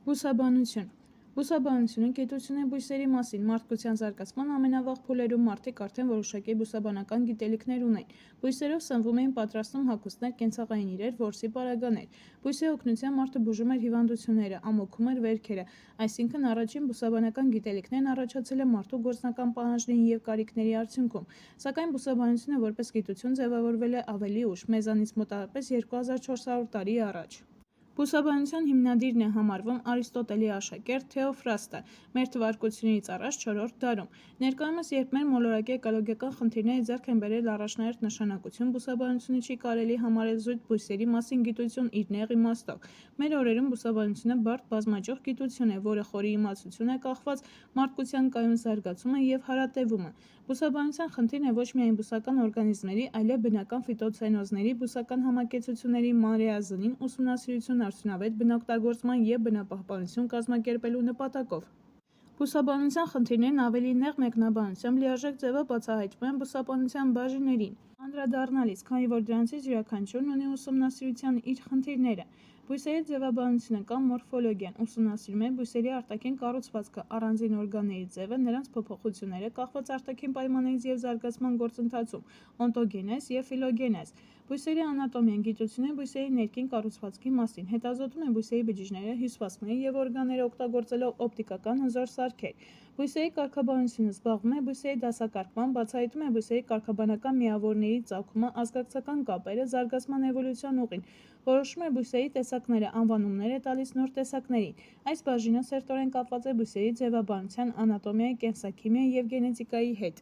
Բուսաբանություն Բուսաբանությունը գիտություն է բույսերի մասին։ Մարդկության զարգացման ամենավաղ փուլերում մարդիկ արդեն որոշակի բուսաբանական գիտելիքներ ունեն։ Բույսերով սնվում էին, պատրաստում հագուստներ, կենցաղային իրեր, որսի պարագաներ։ Բույսի օգնությամբ մարդը բուժում էր հիվանդությունները, ամոքում էր վերքերը, այսինքն առաջին բուսաբանական գիտելիքներն առաջացել են մարդու գործնական պահանջների և կարիքների արդյունքում։ Սակայն բուսաբանությունը որպես գիտություն ձևավորվել է ավելի ուշ, մեզանից մոտավորապես 2400 տարի առաջ։ Բուսաբանության հիմնադիրն է համարվում Արիստոտելի աշակերտ Թեոֆրաստը մ.թ.ա. առաջ 4-րդ դարում։ Ներկայումս, երբ մեր մոլորակի էկոլոգիական խնդիրները ձեռք են բերել առաջնահերթ նշանակություն, բուսաբանությունը չի կարելի համարել զույգ բույսերի մասին գիտություն իր նեղ իմաստով։ Մեր օրերում բուսաբանությունը բարդ բազմաճյուղ գիտություն է, որը խորի իմացություն է կախված մարդկության կայուն զարգացումը և հարատևումը։ Բուսաբանության խնդիրն է ոչ միայն բուսական օրգանիզմների, այլև բնական ֆիտոցենոզների բուսական համակեցությունների մանրէազնին ուսումնասիրություն արդյունավետ բնօգտագործման և բնապահպանություն կազմակերպելու նպատակով։ Բուսաբանության խնդիրներն ավելի նեղ մեկնաբանությամբ լիարժեք ձևով բացահայտվում են բուսաբանության բաժիններին անդրադառնալիս, քանի որ դրանցից յուրաքանչյուրն ունի ուսումնասիրության իր խնդիրները։ Բույսերի ձևաբանությունը կամ մորֆոլոգիան ուսումնասիրում է բույսերի արտաքին կառուցվածքը, առանձին օրգանների ձևը, նրանց փոփոխությունները, կախված արտաքին պայմաններից և զարգացման գործընթացում, օնտոգենեզ և ֆիլոգենեզ։ Բույսերի անատոմիան գիտություն է բույսերի ներքին կառուցվածքի մասին, հետազոտում է բույսերի բջիջները, հյուսվածքները և օրգանները օգտագործելով օպտիկական հզոր սարքեր։ Բույսերի կարգաբանությունը զբաղվում է բույսերի դասակարգմամբ, բացահայտում է բույսերի կարգաբանական միավորների ծագումը, ազգակցական կապերը, զարգացման էվոլյուցիոն ուղին, որոշում է բույսերի տեսակները, անվանումներ է տալիս նոր տեսակներին։ Այս բաժինը սերտորեն կապված է բույսերի ձևաբանության, անատոմիայի, կենսաքիմիայի և գենետիկայի հետ։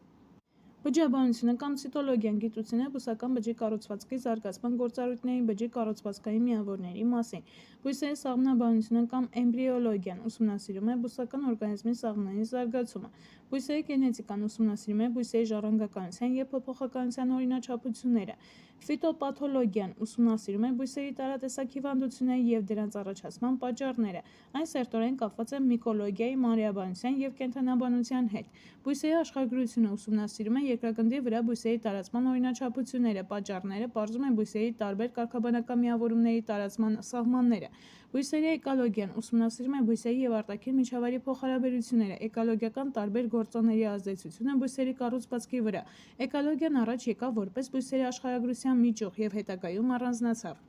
Բջջաբանությունը կամ ցիտոլոգիան գիտություն է բուսական բջջի կառուցվածքի զարգացման գործառույթների բջջի կառուցվածքային միավորների մասին։ Բույսերի սաղմնաբանությունը կամ էմբրիոլոգիան ուսումնասիրում է բուսական օրգանիզմի սաղմնային զարգացումը։ Բույսերի գենետիկան ուսումնասիրում է բույսերի ժառանգականության և փոփոխականության օրինաչափությունները։ Ֆիտոպաթոլոգիան ուսումնասիրում է բույսերի տարատեսակ հիվանդությունները և դրանց առաջացման պատճառները։ Այն սերտորեն կապված է միկոլոգիայի, մանրէաբանության և կենդանաբանության հետ։ Բույսերի աշխարհագրությունը ուսումնասիրում է երկրագնդի վրա բույսերի տարածման օրինաչափությունները, պատճառները, պարզում է բույսերի տարբեր կարգաբանական միավորումների տարածման սահմանները։ Բույսերի էկոլոգիան ուսումնասիրում է բույսերի և արտաքին միջավայրի փոխհարաբերությունները, էկոլոգիական տարբեր գործոնների ազդեցությունը բույսերի կառուցվածքի վրա։ Էկոլոգիան առաջ եկավ որպես բույսերի աշխարհագրության միջուղ և հետագայում առանձնացավ։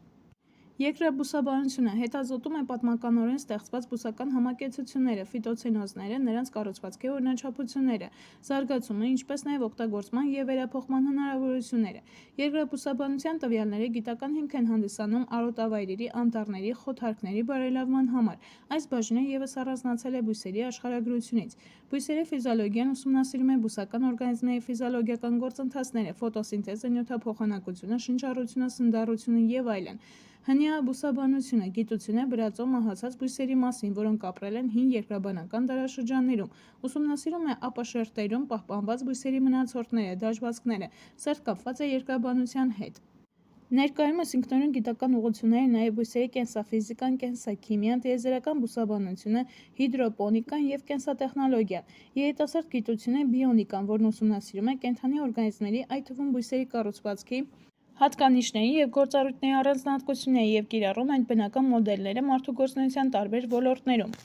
Երկրաբուսաբանությունը հետազոտում է պատմականորեն ստեղծված բուսական համակեցությունները, ֆիտոցենոզները, նրանց կառուցվածքի օրինաչափությունները, զարգացումը, ինչպես նաև օգտագործման և վերափոխման հնարավորությունները։ Երկրաբուսաբանության տվյալները գիտական հիմք են հանդիսանում արոտավայրերի, անտառների, խոթարքների բարելավման համար։ Այս բաժինը ևս առանձնացել է բույսերի աշխարհագրությունից։ Բույսերի ֆիզիոլոգիան ուսումնասիրում է բուսական օրգանիզմների ֆիզիոլոգիական գործընթացները, ֆոտոսինթեզը, նյութափոխանակությունը, շնչառությունը, սննդառությունը և այլն։ Հնյա բուսաբանությունը գիտություն է բրածո մահացած բույսերի մասին, որոնք ապրել են հին երկրաբանական դարաշրջաններում։ Ուսումնասիրում է ապաշերտերում պահպանված բույսերի մնացորդները, դաջվածքները։ Սերտ կապված է երկրաբանության հետ։ Ներկայումս ինքնուրույն գիտական ուղղություններ են նաև բույսերի կենսաֆիզիկան, կենսաքիմիան, տիեզերական բուսաբանությունը, հիդրոպոնիկան և կենսատեխնոլոգիան։ Երիտասարդ գիտություն է բիոնիկան, որն ուսումնասիրում է կենդանի օրգանիզմների, այդ թվում բույսերի կառուցվածքի հատկանիշների և գործառույթների առանձնահատկությունները և կիրառում այդ բնական մոդելները մարդու գործունեության տարբեր ոլորտներում։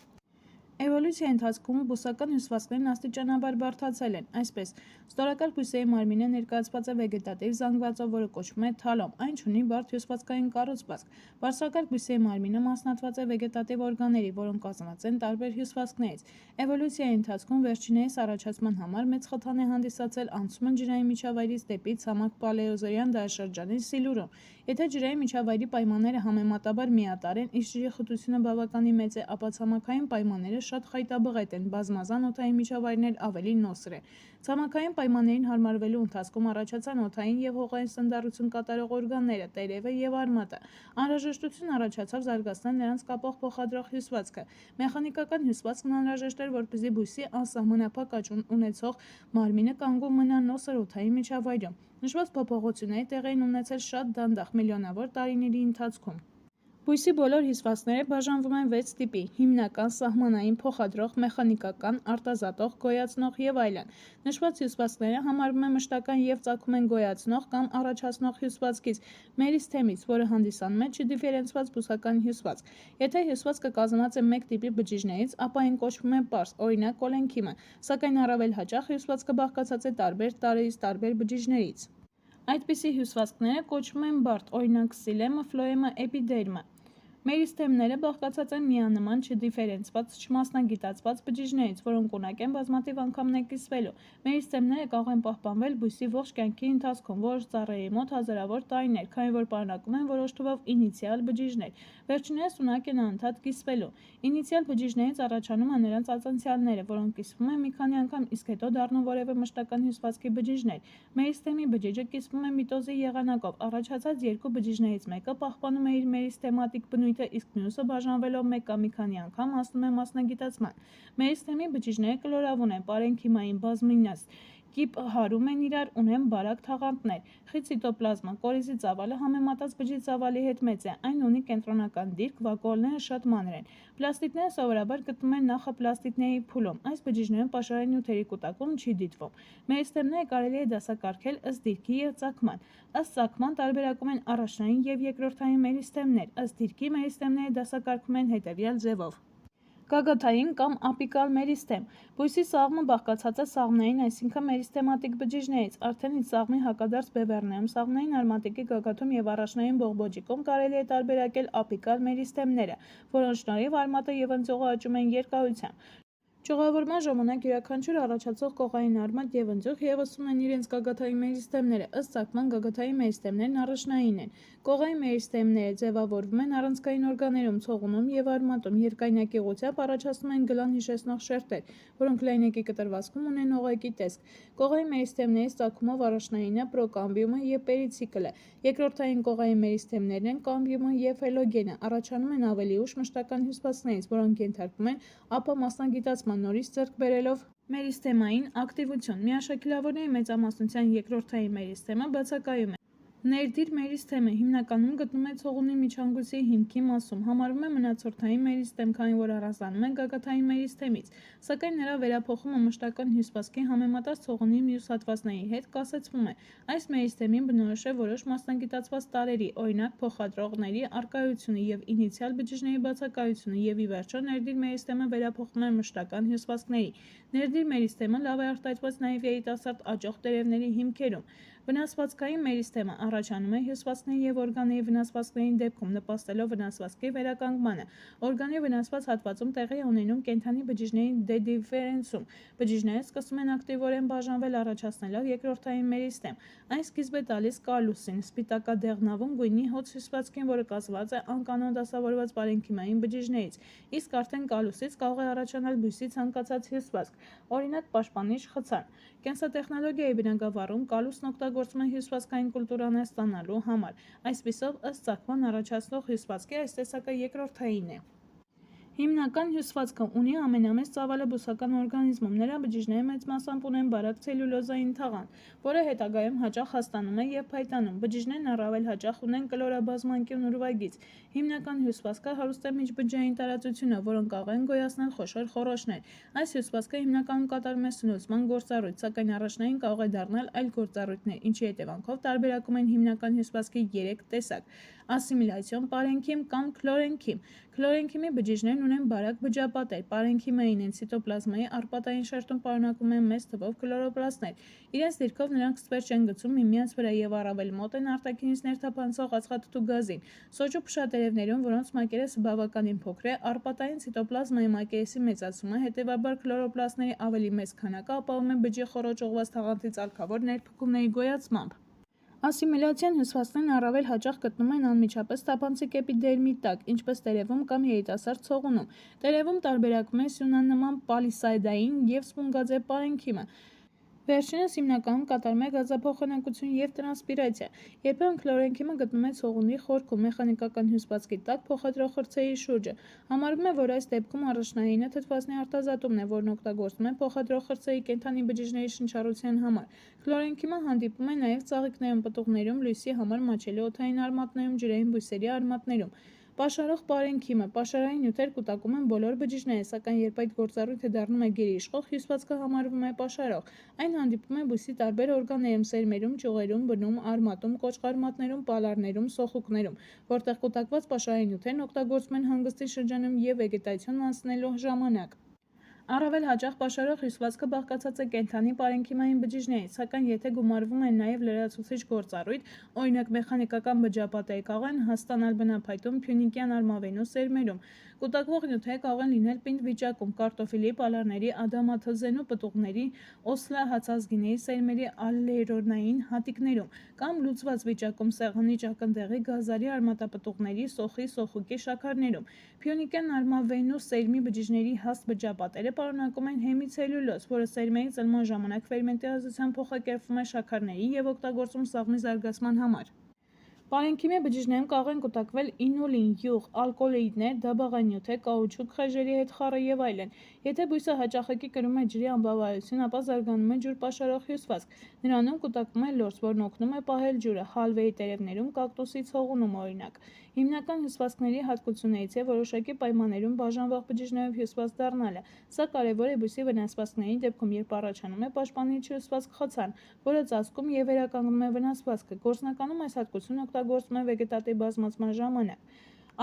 Էվոլյուցիայի ընթացքում բուսական հյուսվածքներն աստիճանաբար բարդացել են։ Այսպես, ստորակալ բույսերի մարմինը ներկայացված է վեգետատիվ զանգվածով, որը կոչվում է թալոմ։ Այն չունի բարդ հյուսվածքային կառուցվածք։ Բարձրակարգ բույսերի մարմինը մասնատված է վեգետատիվ օրգանների, որոնք կազմված են տարբեր հյուսվածքներից։ Էվոլյուցիայի ընթացքում վերջիններիս առաջացման համար մեծ խթան է հանդիսացել անցումը ջրային միջավայրից դեպի ցամաք պալեոզոյան դարաշրջանի սիլուրում։ Եթե ջրային միջավայրի պայմանները համեմատաբար միատարր են, իսկ ջրի խտությունը բավականին մեծ է, ապա ցամաքային պայմանները շատ խայտաբղետ են, բազմազան օդային միջավայրն էլ ավելի նոսր է։ Ցամաքային պայմաններին հարմարվելու ընթացքում առաջացան օդային և հողային սննդառություն կատարող օրգանները՝ տերևը և արմատը։ Անհրաժեշտություն առաջացավ զարգացնել նրանց կապող փոխադրող հյուսվածքը։ Մեխանիկական հյուսվածքն անհրաժեշտ էր, որպեսզի բույսի անսահմանափակ աճ ունեցող մարմինը կանգուն մնա նոսր օդային միջավայրում։ Նշված փոփոխությունները տեղի են ունեցել շատ դանդաղ, միլիոնավոր տարիների ընթացքում։ Բույսի բոլոր հյուսվածքները բաժանվում են 6 տիպի՝ հիմնական, սահմանային, փոխադրող, մեխանիկական, արտազատող, գոյացնող և այլն։ Նշված հյուսվածքները համարվում են մշտական և ծագում են գոյացնող կամ առաջացնող հյուսվածքից, մերիստեմից, որը հանդիսանում է չդիֆերենցված բուսական հյուսվածք։ Եթե հյուսվածքը կազմված է մեկ տիպի բջիջներից, ապա այն կոչվում է պարզ, օրինակ կոլենքիմը, սակայն առավել հաճախ հյուսվածքը բաղկացած է տարբեր տարրերից, տարբեր բջիջներից։ Այդպիսի հյուսվածքները կոչվում են բարդ, օրինակ քսիլեմը, ֆլոեմը, էպիդերմը։ Մերիստեմները բաղկացած են միանման, չդիֆերենցված, չմասնագիտացված բջիջներից, որոնք ունակ են բազմաթիվ անգամներ կիսվելու։ Մերիստեմները կարող են պահպանվել բույսի ողջ կյանքի ընթացքում, որոշ ծառերի մոտ հազարավոր տարիներ, քանի որ պարունակում են որոշ թվով ինիցիալ բջիջներ։ Վերջիններս ունակ են անընդհատ կիսվելու։ Ինիցիալ բջիջներից առաջանում են նրանց ածանցյալները, որոնք կիսվում են մի քանի անգամ, իսկ հետո դառնում որևէ մշտական հյուսվածքի բջիջներ։ Մերիստեմի բջիջը կիսվում է միտոզի եղանակով, առաջացած երկու բջիջներից մեկը պահպանում է իր մերիստեմատիկ բնույթը, իսկ մյուսը բաժանվելով մեկ կամ մի քանի անգամ հասնում է մասնագիտացման։ Մերիստեմի բջիջները կլորավուն են, պարենքիմային, բազմինաս, կիպ հարում են իրար, ունեն բարակ թաղանթներ։ Խիտ ցիտոպլազմա, կորիզի ծավալը համեմատած բջիջ ծավալի հետ մեծ է, այն ունի կենտրոնական դիրք, վակուոլները շատ մանր են։ Պլաստիդները սովորաբար գտնվում են նախապլաստիդների փուլում, այս բջիջներում պաշարային նյութերի կուտակում չի դիտվում։ Մերիստեմները կարելի է դասակարգել ըստ դիրքի և ծագման։ Ըստ ծագման տարբերակում են առաջնային և երկրորդային մերիստեմներ, ըստ դիրքի մերիստեմները դասակարգվում են հետևյալ ձևով։ Գագաթային կամ ապիկալ մերիստեմ։ Բույսի սաղմը բաղկացած է սաղմնային, այսինքն մերիստեմատիկ բջիջներից։ Արդեն իսկ սաղմի հակադարձ բևեռներում, սաղմնային արմատիկի գագաթում և առաջնային բողբոջիկում կարելի է տարբերակել ապիկալ մերիստեմները, որոնց շնորհիվ արմատը և ընձյուղը աճում են երկարությամբ։ Ճյուղավորման ժամանակ յուրաքանչյուր առաջացող կողային արմատ և ընձյուղ ևս ունեն իրենց գագաթային մերիստեմները, ըստ ծագման գագաթային մերիստեմներն առաջնային են։ Կողային մերիստեմները ձևավորվում են առանցքային օրգաններում, ցողունում և արմատում, երկայնակի ուղղությամբ առաջացնում են գլան հիշեցնող շերտեր, որոնք լայնեկի կտրվածքում ունեն օղեկի տեսք։ Կողային մերիստեմներից ծագումով առաջնայինը պրոկամբիումը և պերիցիկլը, երկրորդային կողային մերիստեմներն են կամբիումը և ֆելոգենը, առաջանում են ավելի ուշ մշտական հյուսվածքներից, որոնք ենթարկվում են ապա մասնագիտացման, նորից ձեռք բերելով մերիստեմային ակտիվություն։ Միաշաքիլավորների մեծամասնության երկրորդային մերիստեմը բացակայում է։ Ներդիր մերիստեմը հիմնականում գտնվում է ցողունի միջհանգույցի հիմքի մասում, համարվում է մնացորդային մերիստեմ, քանի որ առանձնանում է գագաթային մերիստեմից, սակայն նրա վերափոխումը մշտական հյուսվածքի համեմատած ցողունի մյուս հատվածների հետ կասեցվում է։ Այս մերիստեմին բնորոշ է որոշ մասնագիտացված տարրերի, օրինակ փոխադրողների առկայությունը և ինիցիալ բջիջների բացակայությունը, և ի վերջո ներդիր մերիստեմը վերափոխվում է մշտական հյուսվածքների։ Ներդիր մերիստեմը լավ է արտահայտված նաև երիտասարդ աճող տերևների հիմքերում։ Վնասվածքային մերիստեմը առաջանում է հյուսվածքների և օրգանների վնասվածքների դեպքում, նպաստելով վնասվածքի վերականգմանը։ Օրգանի վնասված հատվածում տեղի է ունենում կենդանի բջիջների դեդիֆերենցում։ Բջիջները սկսում են ակտիվորեն բաժանվել, առաջացնելով երկրորդային մերիստեմ։ Այն սկիզբ է տալիս կալուսին, սպիտակադեղնավուն գույնի հոծ հյուսվածքին, որը կազմված է անկանոն դասավորված պարենքիմային բջիջներից, իսկ արդեն կալուսից կարող է առաջանալ բույսի ցանկացած հյուսվածք, օրինակ պաշտպանիչ խցան։ Կենսատեխնոլոգիայի բնագավառում կալուսն օգտագործվում է հյուսվածքային կուլտուրաներ ստանալու համար։ Այսպիսով, ըստ ծագման առաջացնող հյուսվածքի այս տեսակը երկրորդային է։ Հիմնական հյուսվածքը ունի ամենամեծ ծավալը բուսական օրգանիզմում։ Նրա բջիջները մեծ մասամբ ունեն բարակ ցելյուլոզային թաղանթ, որը հետագայում հաճախ հաստանում է և փայտանում։ Բջիջներն առավել հաճախ ունեն կլորաբազմանկյուն ուրվագիծ։ Հիմնական հյուսվածքը հարուստ է միջբջջային տարածությունով, որոնք կարող են գոյացնել խոշոր խոռոչներ։ Այս հյուսվածքը հիմնականում կատարում է սնուցման գործառույթ, սակայն առաջնային կարող է դառնալ այլ գործառույթներ, ինչի հետևանքով տարբերակում են հիմնական հյուսվածքի 3 տեսակ՝ ասիմիլյացիոն պարենքիմ կամ քլորենքիմ։ Քլորենքիմի բջիջներն ունեն բարակ բջջապատեր, պարենքիմային են, ցիտոպլազմայի արպատային շերտում պարունակում են մեծ թվով քլորոպլաստներ։ Իրենց դիրքով նրանք ստվեր չեն գցում միմյանց վրա և առավել մոտ են արտաքինից ներթափանցող ածխաթթու գազին։ Սոճու փշատերևներում, որոնց մակերեսը բավականին փոքր է, արպատային ցիտոպլազմայի մակերեսի մեծացումը, հետևաբար քլորոպլաստների ավելի մեծ քանակը ապահովում է բջջի խոռոչ ուղղված թաղանթի ծալքավոր ներփքումների գոյացմամբ։ Ասիմիլյացիոն հյուսվածքներն առավել հաճախ գտնվում են անմիջապես թափանցիկ էպիդերմի տակ, ինչպես տերևում կամ երիտասարդ ցողունում։ Տերևում տարբերակվում է սյունանման պալիսադային և սպունգաձև պարենքիմը։ Վերջինս հիմնականում կատարում է գազափոխանակություն և տրանսպիրացիա։ Երբեմն քլորենքիմը գտնվում է ցողունի խորքում, մեխանիկական հյուսվածքի տակ փոխադրող խրձերի շուրջը։ Համարվում է, որ այս դեպքում առաջնայինը թթվածնի արտազատումն է, որն օգտագործվում է փոխադրող խրձերի կենդանի բջիջների շնչառության համար։ Քլորենքիմը հանդիպում է նաև ծաղիկներում, պտուղներում, լույսի համար մաչելի օդային արմատներում, ջրային բույսերի արմատներում։ Պաշարող պարենքիմը պաշարային նյութեր կուտակում են բոլոր բջիջները, սակայն երբ այդ գործառույթը դառնում է գերիշխող, հյուսվածքը համարվում է պաշարող։ Այն հանդիպում է բույսի տարբեր օրգաններում, սերմերում, ճյուղերում, բնում, արմատում, կոճղարմատներում, պալարներում, սոխուկներում, որտեղ կուտակված պաշարային նյութերն օգտագործվում են հանգստի շրջանում և վեգետացիոն անցնելու ժամանակ։ Առավել հաճախ պաշարող հյուսվածքը բաղկացած է կենդանի պարենքիմային բջիջներից, սակայն եթե գումարվում են նաև լրացուցիչ գործառույթ, օրինակ մեխանիկական բջջապատերը կարող են հասկանալ բնափայտում, փյունիկյան արմավենու սերմերում։ Կուտակվող նյութերը կարող են լինել պինդ վիճակում, կարտոֆիլի, պալարների, ադամաթզենու պտուղների, օսլա-հացազգիների սերմերի ալերոնային հատիկներում, կամ լուծված վիճակում սեղանի ճակնդեղի, գազարի, արմատապտուղների, սոխի, սոխուկի շաքարներում։ Փյունիկյան արմավենու սերմի բջիջների հաստ բջջապատերը պարունակում են հեմիցելյուլոզ, որը սերմերի ծլման ժամանակ ֆերմենտազացիան փոխակերպվում է շաքարների և օգտագործվում սաղմի զարգացման համար։ Պարենքիմի բջիջներում կարող են կուտակվել ինուլին, յուղ, ալկալոիդներ, դաբաղանյութեր, կաուչուկ, խեժերի հետ խառը և այլն։ Եթե բույսը հաճախակի կրում է ջրի անբավարարություն, ապա զարգանում է ջուր պաշարող հյուսվածք։ Նրանում կուտակվում է լորձ, որն օգնում է պահել ջուրը, հալվեի տերևներում, կակտուսի ցողունում օրինակ։ Հիմնական հյուսվածքների հատկություններից է որոշակի պայմաններում բաժանվող բջիջներով հյուսված դառնալը։ Սա կարևոր է բույսի վնասվածքների դեպքում, երբ առաջանում է պաշտպանիչ հյուսվածք խոցան, որը ծածկում և վերականգնում է վնասվածքը։ Գործնականում այս հատկությունը օգտագործվում է վեգետատիվ բազմացման ժամանակ։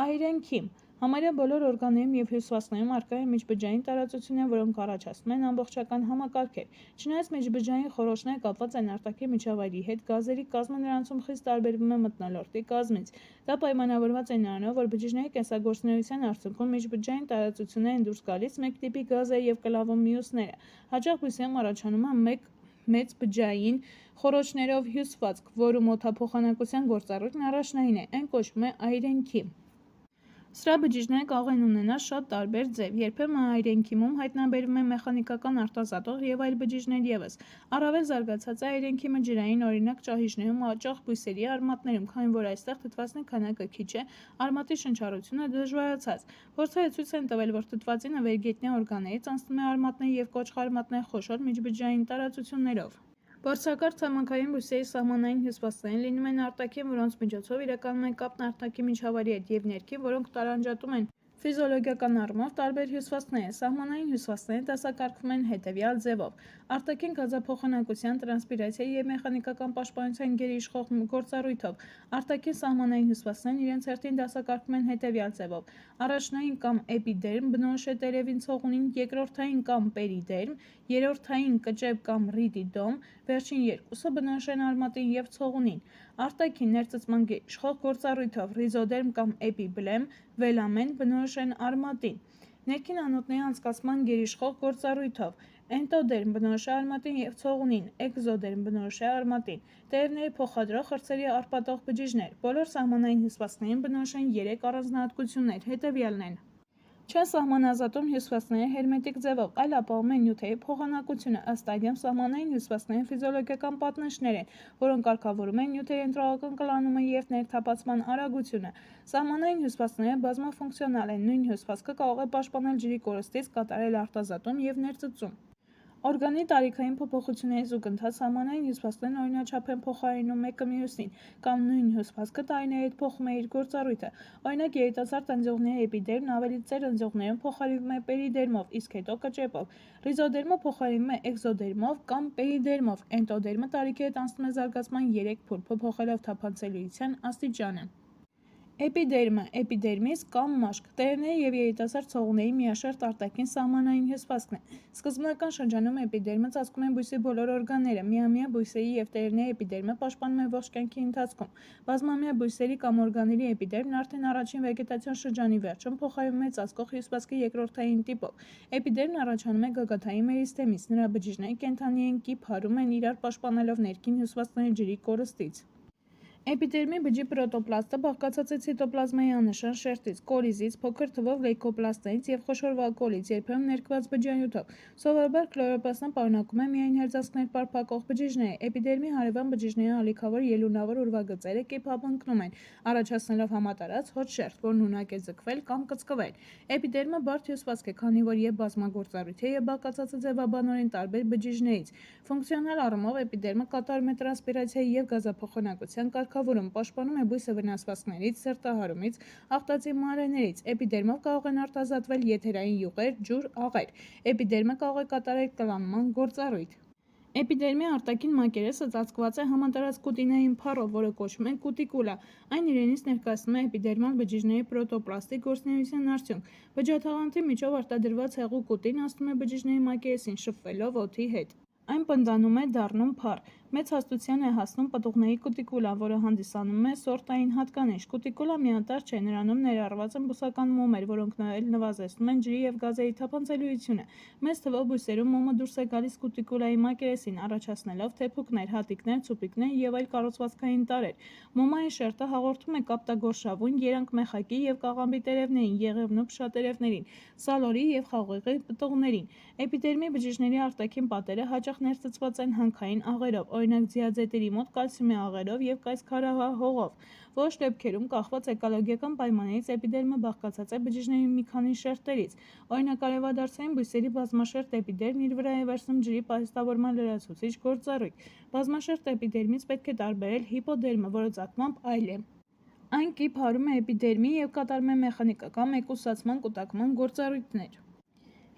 Այրենքիմ համարյա բոլոր օրգաններում և հյուսվածքներում առկա է միջբջջային տարածություններ, որոնք առաջացնում են ամբողջական համակարգեր։ Չնայած միջբջջային խոռոչները կապված են արտաքին միջավայրի հետ, գազերի կազմը նրանցում խիստ տարբերվում է մթնոլորտի կազմից։ Դա պայմանավորված է նրանով, որ բջիջների կենսագործունեության արդյունքում միջբջջային տարածություններ են դուրս գալիս մեկ տիպի գազեր և կլավում մյուսները։ Հաճախ բույսերում առաջանում է մեծ բջջային խոռոչներով հյուսվածք, որում օդափոխանակության գործառույթն առաջնային է, այն կոչվում է այրենքիմ։ Սրա բջիջները կարող են ունենալ շատ տարբեր ձև, երբեմն այրենքիմում հայտնաբերվում է մեխանիկական արտազատող և այլ բջիջներ ևս։ Առավել զարգացած է այրենքիմը ջրային, օրինակ ճահիճներում, հաճախ բույսերի արմատներում, քանի որ այստեղ թթվածնի քանակը քիչ է, արմատի շնչառությունը դժվարացած։ Փորձերը ցույց են տվել, որ թթվածինը վերգետնյա օրգաններից անցնում է արմատներ և կոճղարմատներ խոշոր միջբջջային տարածություններով։ Բարձրակարգ ցամաքային բույսերի սահմանային հյուսվածքները լինում են արտաքին, որոնց միջոցով իրականում են կապն արտաքին միջավայրի հետ, և ներքին, որոնք տարանջատում են ֆիզիոլոգիական առումով տարբեր հյուսվածքները։ Սահմանային հյուսվածքները դասակարգվում են հետևյալ ձևով։ Արտաքին գազափոխանակության, տրանսպիրացիայի և մեխանիկական պաշտպանության գերիշխող գործառույթով։ Արտաքին սահմանային հյուսվածքներն իրենց հերթին դասակարգվում են հետևյալ ձևով։ Առաջնային կամ էպիդերմ բնորոշ է տերևին ցողունին, երկրորդային կամ պերիդերմ, երրորդային կճեպ կամ ռիդիդոմ, վերջին երկուսը բնորոշ են արմատին և ցողունին։ Արտաքին ներծծման գերիշխող գործառույթով ռիզոդերմ կամ էպիբլեմ, վելամեն բնորոշ են արմատին։ Ներքին անոթների անցկացման գերիշխող գործառույթով էնդոդերմ բնորոշ է արմատին և ցողունին, էկզոդերմ բնորոշ է արմատին։ Տերևների փոխադրող խրձերի արպատող բջիջներ։ Բոլոր սահմանային հյուսվածքներին բնորոշ են 3 առանձնահատկություններ, հետևյալն են. Չեն սահմանազատում հյուսվածքները հերմետիկ ձևով, այլ ապահովում են նյութերի փոխանակությունը։ Ըստ այդմ, սահմանային հյուսվածքները ֆիզիոլոգիական պատնեշներ են, որոնք կարգավորում են նյութերի ընտրողական կլանումը և ներթափանցման արագությունը։ Սահմանային հյուսվածքները բազմաֆունկցիոնալ են։ Նույն հյուսվածքը կարող է պաշտպանել ջրի կորստից, կատարել արտազատում և ներծծում։ Օրգանի տարիքային փոփոխությունների զուգընթաց սահմանային հյուսվածքներն օրինաչափ են փոխարինում մեկը մյուսին, կամ նույն հյուսվածքը տարիների հետ փոխում է իր գործառույթը։ Օրինակ, երիտասարդ ընձյուղների էպիդերմն ավելի ծեր ընձյուղներում փոխարինվում է պերիդերմով, իսկ հետո կճեպով։ Ռիզոդերմը փոխարինվում է էկզոդերմով կամ պերիդերմով։ Էնդոդերմը տարիքի հետ անցնում է զարգացման 3 փուլ, փոփոխելով թափանցելիության աստիճանը։ Էպիդերմը, էպիդերմիս կամ մաշկ, տերևների և երիտասարդ ցողունների միաշերտ արտաքին սահմանային հյուսվածքն է։ Սկզբնական շրջանում էպիդերմը ծածկում է բույսի բոլոր օրգանները։ Միամյա բույսերի և տերևների էպիդերմը պաշտպանում է ողջ կյանքի ընթացքում։ Բազմամյա բույսերի կամ օրգանների էպիդերմն արդեն առաջին վեգետացիոն շրջանի վերջում փոխարինվում է ծածկող հյուսվածքի երկրորդային տիպով։ Էպիդերմն առաջանում է գագաթային մերիստեմից։ Նրա բջիջները կենդանի են, կիփ հարում են, իրար պաշտպանելով ներքին հյուսվածքները ջրի կորստից։ Էպիդերմի բջջի պրոտոպլաստը բաղկացած է ցիտոպլազմայի աննշան շերտից, կորիզից, փոքր թվով լեյկոպլաստներից և խոշոր վակուոլից, երբեմն ներկված բջջանյութով։ Սովորաբար քլորոպլաստն պարունակում է միայն հերձանքներ պարփակող բջիջներ։ Էպիդերմի հարևան բջիջների ալիքավոր ելունավոր ուրվագծերը կիփ ապընկնում են, առաջացնելով համատարած հոտ շերտ, որն ունակ է ձգվել կամ կծկվել։ Էպիդերմը բարդ հյուսվածք է, քանի որ և բազմագործառույթ է, և բաղկացած է ձևաբանորեն տարբեր բջիջներից։ Ֆունկցիոնալ առումով էպիդերմը կատարում է տրանսպիրացիայի և գազափոխանակության կարգավորման կարգավորում, պաշտպանում է բույսը վնասվածքներից, սրտահարումից, աղտածի մանրէներից։ Էպիդերմով կարող են արտազատվել եթերային յուղեր, ջուր, աղեր։ Էպիդերմը կարող է կատարել կլանման գործառույթ։ Էպիդերմի արտաքին մակերեսը ծածկված է համատարածքուտինային փառով, որը կոչվում է կուտիկուլա։ Այն իրենից ներկայացնում է էպիդերմալ բջիջների պրոտոպլաստի գործունեության արդյունք։ Բջջաթաղանթի միջով արտադրված հեղուկ ուտին անցնում է բջիջների մակերեսին, շփվելով օդի հետ։ Այն պնդանում է, դառնում փառ։ Մեծ հաստության է հասնում պտուղների կուտիկուլան, որը հանդիսանում է սորտային հատկանիշ։ Կուտիկուլա միատարր չէ, նրանում ներառված են բուսական մոմեր, որոնք նվազեցնում են ջրի և գազերի թափանցելիությունը։ Մեծ թվով բույսերում մոմը դուրս է գալիս կուտիկուլայի մակերեսին, առաջացնելով թեփուկներ, հատիկներ, ցուպիկներ և այլ կառուցվածքային տարրեր։ Մոմային շերտը հաղորդում է կապտագորշավուն, երանգ մեխակի և կաղամբի տերևներին, եղևնու փշատերևներին, սալորի և խաղողի պտուղներին։ Էպիդերմի բջիջների արտաքին պատերը հաճախ ներծծված են հանքային աղերով, օրինակ ձիաձետերի մոտ կալցիումի աղերով և կայծքարահողով։ Որոշ դեպքերում, կախված էկոլոգիական պայմաններից, էպիդերմը բաղկացած է բջիջների մի քանի շերտերից։ Օրինակ, արևադարձային բույսերի բազմաշերտ էպիդերմն իր վրա է վերցնում ջրի պահեստավորման լրացուցիչ գործառույթ։ Բազմաշերտ էպիդերմից պետք է տարբերել հիպոդերմը, որը ծագմամբ այլ է։ Այն կիպ հարում է էպիդերմի և կատարում է մեխանիկական մեկուսացման կուտակման գործառույթներ։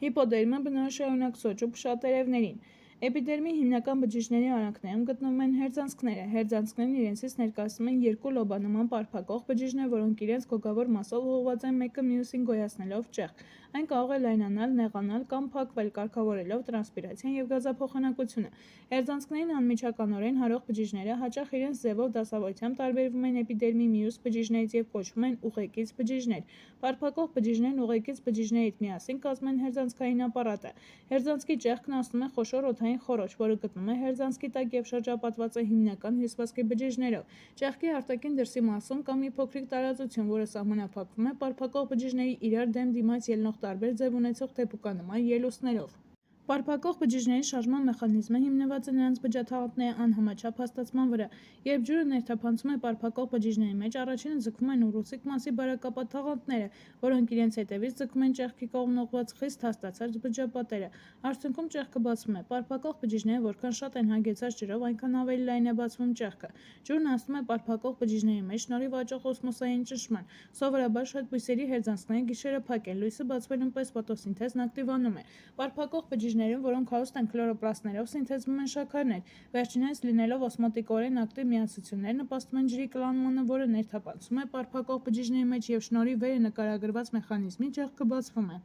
Հիպոդերմը բնորոշ է օրինակ սոճու փշատերևներին։ Էպիդերմի հիմնական բջիջների արանքներում գտնվում են հերձանցքները։ Հերձանցքներն իրենցից ներկայացնում են երկու լոբանման պարփակող բջիջներ, որոնք իրենց գոգավոր մասով ուղղված են մեկը մյուսին գոյացնելով ճեղք։ Այն կարող է լայնանալ, նեղանալ կամ փակվել, կարգավորելով տրանսպիրացիան և գազափոխանակությունը։ Հերձանցքներին անմիջականորեն հարող բջիջները հաճախ իրենց ձևով դասավորությամբ տարբերվում են էպիդերմի մյուս բջիջներից և կոչվում են ուղեկից բջիջներ։ Պարփակող բջիջներն ուղեկից բջիջներից միասին կազմում են հերձանցքային ապարատը։ Հերձանցքի ճեղքն անցնում է խոշոր օդային խոռոչ, որը գտնվում է հերձանցքի տակ և շրջապատված է հիմնական հյուսվածքի բջիջներով։ Ճեղքի արտաքին դրսի մասում կա մի փոքրիկ տարածություն, որը սահմանափակվում է պարփակող բջիջների իրար դեմ դիմաց ելնող տարբեր ձև ունեցող թեփուկանման ելուստներով։ Պարփակող բջիջների շարժման մեխանիզմը հիմնված է նրանց բջջաթաղանթների անհամաչափ հաստացման վրա։ Երբ ջուրը ներթափանցում է պարփակող բջիջների մեջ, առաջինը ձգվում են ուռուցիկ մասի բարակապատ թաղանթները, որոնք իրենց հետևից ձգում են ճեղքի կողմն ուղղված խիստ հաստացած բջջապատերը։ Արդյունքում ճեղքը բացվում է։ Պարփակող բջիջները որքան շատ են հագեցած ջրով, այնքան ավելի լայն է բացվում ճեղքը։ Ջուրն անցնում է պարփակող բջիջների մեջ շնորհիվ աճող օսմոսային ճնշման։ Սովորաբար շատ բույսերի հերձանցքները գիշերը փակ են, լույսը բացվելուն պես ֆոտոսինթեզն ակտիվանում է։ Պարփակող բջիջներում, որոնք հարուստ են քլորոպլաստներով, սինթեզվում են շաքարներ։ Վերջիններս, լինելով օսմոտիկորեն ակտիվ միացություններ, նպաստում են ջրի կլանմանը, որը ներթափանցում է պարփակող բջիջների մեջ և շնորհիվ վերը նկարագրված մեխանիզմի ճեղքը բացվում է։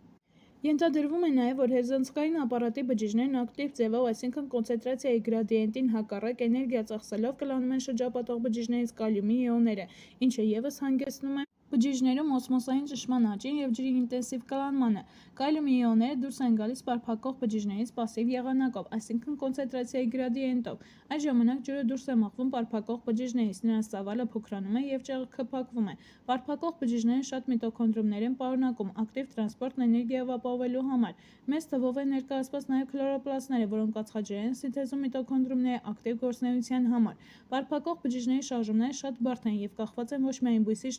Ենթադրվում է նաև, որ հերձանցքային ապարատի բջիջներն ակտիվ ձևով, այսինքն կոնցենտրացիայի գրադիենտին հակառակ էներգիա ծախսելով կլանում են շրջապատող բջիջներից կալիումի իոնները, ինչը ևս հանգեցնում է բջիջներում օսմոսային ճնշման աճին և ջրի ինտենսիվ կլանմանը։ Կալիումի իոնները դուրս են գալիս պարփակող բջիջներից պասիվ եղանակով, այսինքն կոնցենտրացիայի գրադիենտով։ Այդ ժամանակ ջուրը դուրս է մղվում պարփակող բջիջներից, նրանց ծավալը փոքրանում է և ճեղքը փակվում է։ Պարփակող բջիջները շատ միտոքոնդրիումներ են պարունակում, ակտիվ տրանսպորտն էներգիայով ապահովելու համար։ Մեծ թվով են ներկայացված նաև քլորոպլաստները, որոնք ածխաջրեր են սինթեզում միտոքոնդրիումների ակտիվ գործունեության համար։ Պարփակող բջիջների շարժումները շատ բարդ են և կախված են ոչ միայն բույսի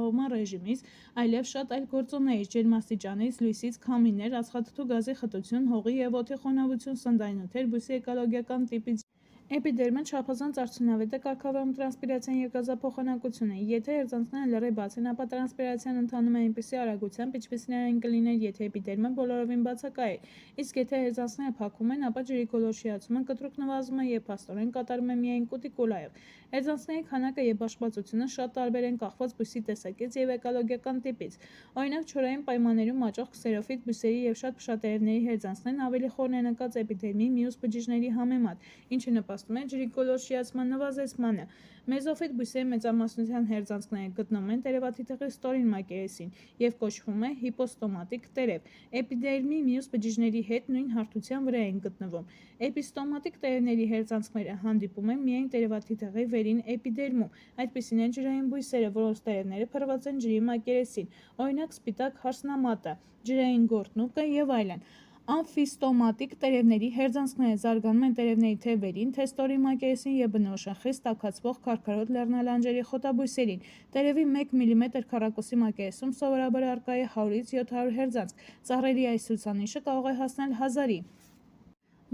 ջրապահովման ռեժիմից, այլև շատ այլ գործոններից՝ ջերմաստիճանից, լույսից, քամիներ, ածխաթթու գազի խտություն, հողի և օդի խոնավություն, սննդանյութեր, բույսի էկոլոգիական տիպից։ Էպիդերմը չափազանց արդյունավետ է կարգավորում տրանսպիրացիան և գազափոխանակությունը։ Եթե հերձանցքները լրիվ բաց են, ապա տրանսպիրացիան ընթանում է այնպիսի արագությամբ, ինչպիսին այն կլիներ, եթե էպիդերմը բոլորովին բացակայեր։ Իսկ եթե հերձանցքները փակվում են, ապա ջրի գոլորշիացումը կտրուկ նվազում է և փաստորեն կատարվում է միայն կուտիկուլայով։ Հերձանցքների քանակը և բաշխվածությունը շատ տարբեր են կախված բույսի տեսակից և էկոլոգիական տիպից։ Օրինակ, չորային պայմաններում աճող քսերոֆիտ բույսերի և շատ փշատերևների հերձանցքներն ավելի խորն են ընկած էպիդերմի մյուս բջիջների համեմատ, ինչը նպաստում է ջրի գոլորշիացման նվազեցմանը։ Մեզոֆիտ բույսերի մեծամասնության հերձանցքները գտնվում են տերևաթիթեղի ստորին մակերեսին և կոչվում է հիպոստոմատիկ տերև։ Էպիդերմի մյուս բջիջների հետ նույն հարթության վրա են գտնվում։ Էպիստոմատիկ տերևների հերձանցքները հանդիպում են միայն տերևաթիթեղի վերին էպիդերմում։ Այդպիսին են ջրային բույսերը, որոնց տերևները փռված են ջրի մակերեսին, օրինակ սպիտակ հարսնամատը, ջրային գորտնուկը և այլն։ Ամֆիստոմատիկ տերևների հերձանցքները զարգանում են տերևների թե վերին, թե ստորին մակերեսին և բնորոշ են խիստ տաքացվող քարքարոտ լեռնալանջերի խոտաբույսերին։ Տերևի 1 մմ քառակուսի մակերեսում սովորաբար առկա է 100-ից 700 հերձանցք։ Ծառերի այս ցուցանիշը կարող է հասնել 1000-ի։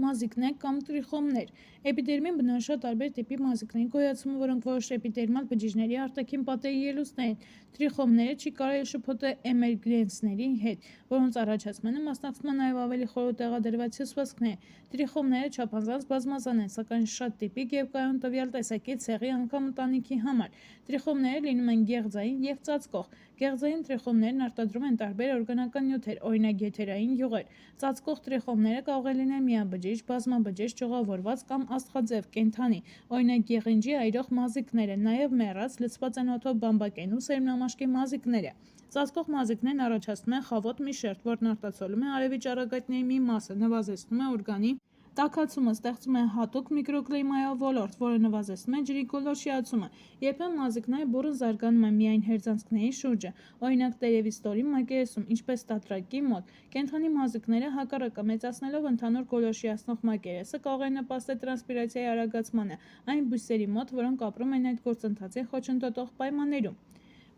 Մազիկներ կամ տրիխոմներ։ Էպիդերմին բնորոշ է տարբեր տիպի մազիկների գոյացումը, որոնք որոշ էպիդերմալ բջիջների արտաքին պատերի ելուստներ են։ Տրիխոմները չի կարելի շփոթել էմերգենսների հետ, որոնց առաջացմանը մասնակցում են նաև ավելի խորը տեղադրված հյուսվածքները։ Տրիխոմները չափազանց բազմազան են, սակայն շատ տիպիկ եւ կայուն տվյալ տեսակի ցեղի անգամ ընտանիքի համար։ Տրիխոմները լինում են գեղձային եւ ծածկող։ Գեղձային տրիխոմներն արտադրում են տարբեր օրգանական նյութեր, օրինակ եթերային յուղեր։ Ծածկող տրիխոմները կարող են լինել միաբջիջ, բազմաբջիջ, ճյուղավորված կամ աստղաձև կենդանի, օրինակ եղինջի այրող մազիկները, նաև մեռած, լցված են օդով բամբակենու սերմնամաշկի մազիկները։ Ծածկող մազիկներն առաջացնում են խավոտ մի շերտ, որն արտացոլում է արևի ճառագայթների մի մասը, նվազեցնում է օրգանի տաքացումը, ստեղծում է հատուկ միկրոկլիմայով ոլորտ, որը նվազեցնում է ջրի գոլորշիացումը։ Երբեմն մազիկները բուռն զարգանում են միայն հերձանցքների շուրջը, օրինակ տերևի մակերեսում, ինչպես տատրակի մոտ։ Կենդանի մազիկները հակառակը մեծացնելով ընդհանուր գոլորշիացնող մակերեսը կարող են նպաստել տրանսպիրացիայի արագացմանը այն բույսերի մոտ, որոնք ապրում են այդ գործընթացի խոչընդոտող պայմաններում։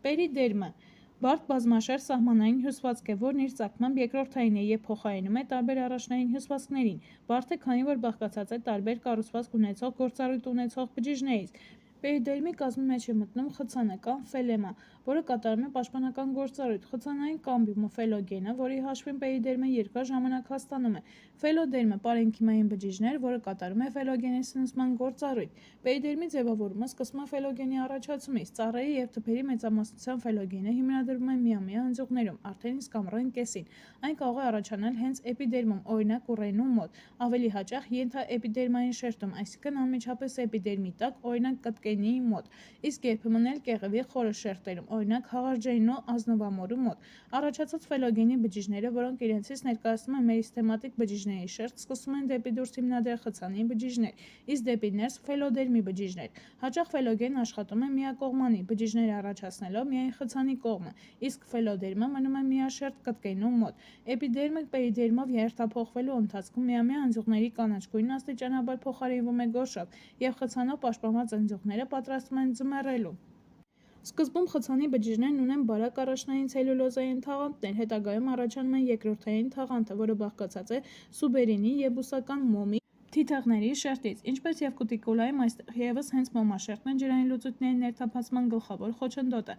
Պերիդերմը բարդ բազմաշերտ սահմանային հյուսվածք է, որն իր ծագմամբ երկրորդային է եւ փոխարինում է տարբեր առաջնային հյուսվածքներին։ Բարդ է, քանի որ բաղկացած է տարբեր կառուցվածք ունեցող գործառույթ ունեցող բջիջներից։ Պերիդերմի կազմի մեջ է մտնում խցանը կամ ֆելեմա, որը կատարում է պաշտպանական գործառույթ։ Խցանային կամբիումը ֆելոգենը, որի հաշվին պերիդերմը երկար ժամանակ հաստանում է։ Ֆելոդերմը պարենքիմային բջիջն է, որը կատարում է ֆելոգենի սնուցման գործառույթ։ Պերիդերմի ձևավորումը սկսվում է ֆելոգենի առաջացումից։ Ծառերի եւ թփերի մեծամասնության ֆելոգենը հիմնադրվում է միամյա ընձյուղներում, արդեն իսկ ամռան կեսին։ Այն կարող է առաջանալ հենց էպիդերմում, օրինակ ուռենու մոտ, ավելի հաճախ ենթաէպիդերմային շերտում, այսինքն անմիջապես էպիդերմի տակ, օրինակ կտկենի մոտ, իսկ երբեմն էլ կեղևի խորը շերտերում, օրինակ հաղարջայինու ազնվամորու մոտ։ Առաջացած ֆելոգենի բջիջները, որոնք իրենցից ներկայացնում են մերիստեմատիկ բջիջների շերտ, սկսում են դեպի դուրս հիմնադրել խցանի բջիջներ, իսկ դեպի ներս ֆելոդերմի բջիջներ։ Հաճախ ֆելոգենն աշխատում է միակողմանի, բջիջները առաջացնելով միայն խցանի կողմը, իսկ ֆելոդերմը մնում է միաշերտ կտկենու մոտ։ Էպիդերմը պերիդերմով երթափոխվելու ընթացքում միամյա ընձյուղների կանաչ գույնը աստիճանաբար փոխարինվում է գորշով, եւ խցանով պաշտպանված ընձյուղները պատրաստվում են ձմեռելու։ Սկզբում խցանի բջիջներն ունեն բարակ առաջնային ցելյուլոզային թաղանթներ, հետագայում առաջանում է երկրորդային թաղանթը, որը բաղկացած է սուբերինի եւ բուսական մոմի թիթեղների շերտից, ինչպես եւ կուտիկուլայում, այստեղ եւս հենց մոմաշերտն է ջրային լուծույթների ներթափանցման գլխավոր խոչընդոտը։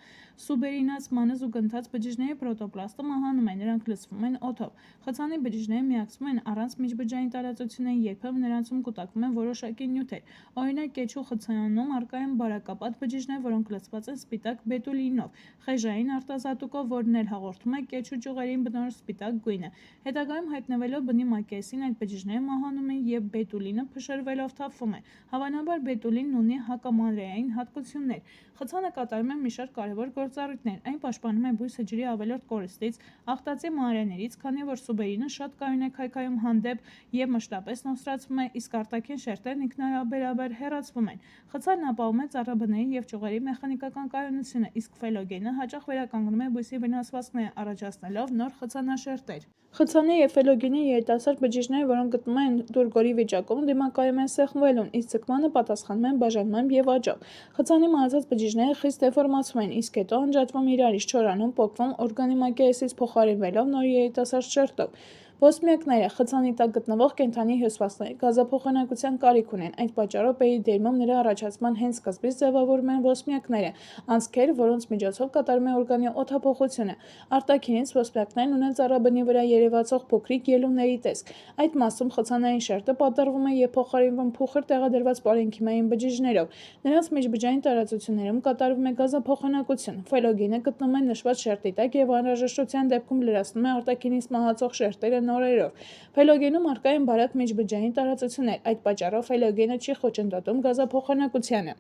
Սուբերինացմանը զուգընթաց բջիջների պրոտոպլաստը մահանում է, նրանք լցվում են օդով։ Խցանի բջիջները միացվում են առանց միջբջջային տարածությունների, երբեմն նրանցում կուտակվում են որոշակի նյութեր։ Օրինակ կեչու խցանում առկա են բարակապատ բջիջներ, որոնք լցված են սպիտակ բետուլինով, խեժային արտազատուկով, որն էլ հաղորդում է կեչու ճյուղերին բնորոշ սպիտակ գույնը։ Հետագայում հայտնվելով բնի մակերեսին այդ բջիջները մահանում են եւ բետուլինը փշրվելով թափվում է։ Հավանաբար բետուլինն ունի հակամանրեային հատկություններ։ Խցանը կատարում է մի շարք կարևոր գործառույթներ։ Այն պաշտպանում է բույսը ջրի ավելորդ կորստից, աղտածի մանրէներից, քանի որ սուբերինը շատ կայուն է քայքայում հանդեպ եւ մշտապես նոսրացվում է, իսկ արտաքին շերտերն ինքնաբերաբար հեռացվում են։ Խցանն ապահովում է ծառաբների եւ ճյուղերի մեխանիկական կայունությունը, իսկ ֆելոգենը հաճախ վերականգնում է բույսի վնասվածքները, առաջացնելով նոր խցանաշերտեր։ Խցանի եւ ֆելոգենի երիտասարդ բջիջները, որոնք գտնվում են տուրգորի վիճակում, դիմակայում են սեղմվելուն, իսկ ձգմանը պատասխանում են բաժանմամբ եւ աճով։ Խցանի մահացած բջիջները խիստ դեֆորմացվում են, իսկ հետո անջատվում իրարից, չորանում, պոկվում, օրգանի մակերեսից փոխարինվելով նոր երիտասարդ շերտով։ Ոսպնյակները խցանի տակ գտնվող կենդանի հյուսվածքների գազափոխանակության կարիք ունեն։ Այդ պատճառով պերիդերմում նրա առաջացման հենց սկզբից ձևավորվում են ոսպնյակները, անցքեր, որոնց միջոցով կատարում է օրգանի օդափոխությունը։ Արտաքինից ոսպնյակներն ունեն ծառաբնի վրա երևացող փոքրիկ ելունների տեսք։ Այդ մասում խցանային շերտը պատռվում է եւ փոխարինվում փուխր տեղադրված պարենքիմային բջիջներով։ Նրանց միջբջջային տարածություններում կատարվում է գազափոխանակություն։ Ֆելոգենը գտնվում է նշված շերտի տակ եւ անհրաժեշտության դեպքում լրացնում է արտաքինից մահացող շերտերը նորերով։ Ֆելոգենում առկա են բարակ միջբջջային տարածություններ, այդ պատճառով ֆելոգենը չի խոչընդոտում գազափոխանակությանը։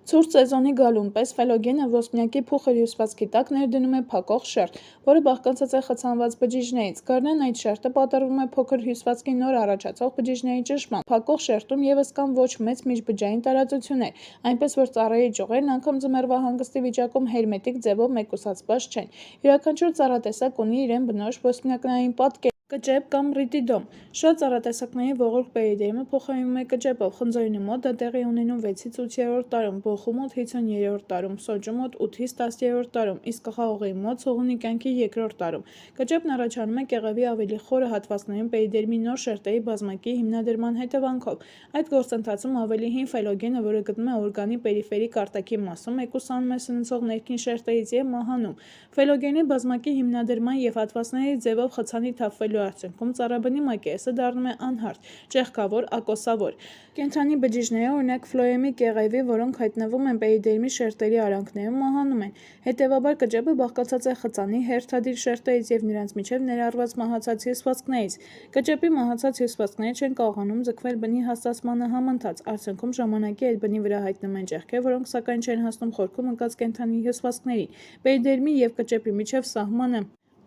Ցուրտ սեզոնի գալուն պես ֆելոգենը ոսպնյակի փուխր հյուսվածքի տակ ներդնում է փակող շերտ, որը բաղկացած է խցանված բջիջներից։ Գարնան այդ շերտը պատռվում է փոքր հյուսվածքի նոր առաջացող բջիջների ճնշմամբ։ Փակող շերտում եւս կան ոչ մեծ միջբջջային տարածություններ, այնպես որ ծառերի ճյուղերն անգամ ձմեռվա հանգստի վիճակում հերմետիկ ձևով մեկուսացված չեն։ Յուրաքանչյուր ծառատեսակ ունի իրեն բնորոշ ոսպնյակային պատկեր։ Կճեպ կամ ռիտիդոմ։ Շատ ծառատեսակների ողորկ պերիդերմը փոխարինվում է կճեպով։ Խնձորենի մոտ դա տեղի ունենում 6-ից 8-րդ տարում, բոխու մոտ 5-րդ տարում, սոճու մոտ 8-ից 10-րդ տարում, իսկ կղաղողի մոտ ցողունի կյանքի 2-րդ տարում։ Կճեպն առաջանում է կեղևի ավելի խորը հատվածներում պերիդերմի նոր շերտերի բազմակի հիմնադրման հետևանքով։ Այդ գործընթացում ավելի հին ֆելոգենը, որը գտնում է օրգանի պերիֆերիկ արտաքին մասում, մեկուսանում է սնուցող ներքին շերտերից և մահանում։ Ֆելոգենի բազմակի հիմնադրման և հատվածների ձևով խցանի թափվելու արդյունքում ծառաբնի մակերեսը դառնում է անհարթ, ճեղքավոր, ակոսավոր։ Կենդանի բջիջները, օրինակ ֆլոեմի կեղևի, որոնք հայտնվում են պերիդերմի շերտերի արանքներում, մահանում են։ Հետևաբար կճեպը բաղկացած է խցանի հերթադիր շերտերից և նրանց միջև ներառված մահացած հյուսվածքներից։ Կճեպի մահացած հյուսվածքները չեն կարողանում ձգվել բնի հաստացմանը համընթաց, արդյունքում ժամանակի հետ բնի վրա հայտնվում են ճեղքեր, որոնք սակայն չեն հասնում խորքում ընկած կենդանի հյուսվածքներին։ Պերիդերմի և կճեպի միջև սահմանը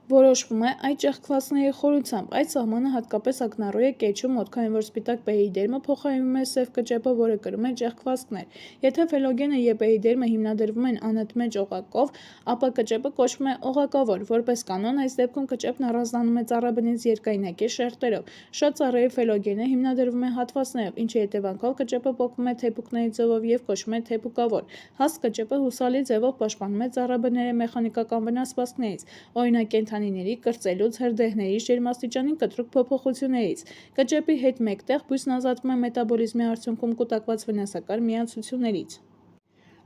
որոշվում է այդ ճեղքվածքների խորությամբ։ Այդ սահմանը հատկապես ակնառու է կեչու մոտ, քանի որ սպիտակ պերիդերմը փոխարինվում է սև կճեպով, որը կրում է ճեղքվածքներ։ Եթե ֆելոգենը և պերիդերմը հիմնադրվում են անընդմեջ օղակով, ապա կճեպը կոչվում է օղակավոր։ Որպես կանոն, այս դեպքում կճեպն առանձնանում է ծառաբնից երկայնակի շերտերով։ Շատ ծառերի ֆելոգենը հիմնադրվում է հատվածներով, ինչի հետևանքով կճեպը պոկվում է թեփուկների ձևով և կոչվում է թեփուկավոր։ Հաստ կճեպը հուսալի ձևով պաշտպանում է ծառաբնների մեխանիկական վնասվածքներից, օրինակ կենդանիների կրծելուց, հրդեհների, ջերմաստիճանի կտրուկ փոփոխություններից։ Կճեպի հետ մեկտեղ բույսն ազատվում է մետաբոլիզմի արդյունքում կուտակված վնասակար միացություններից։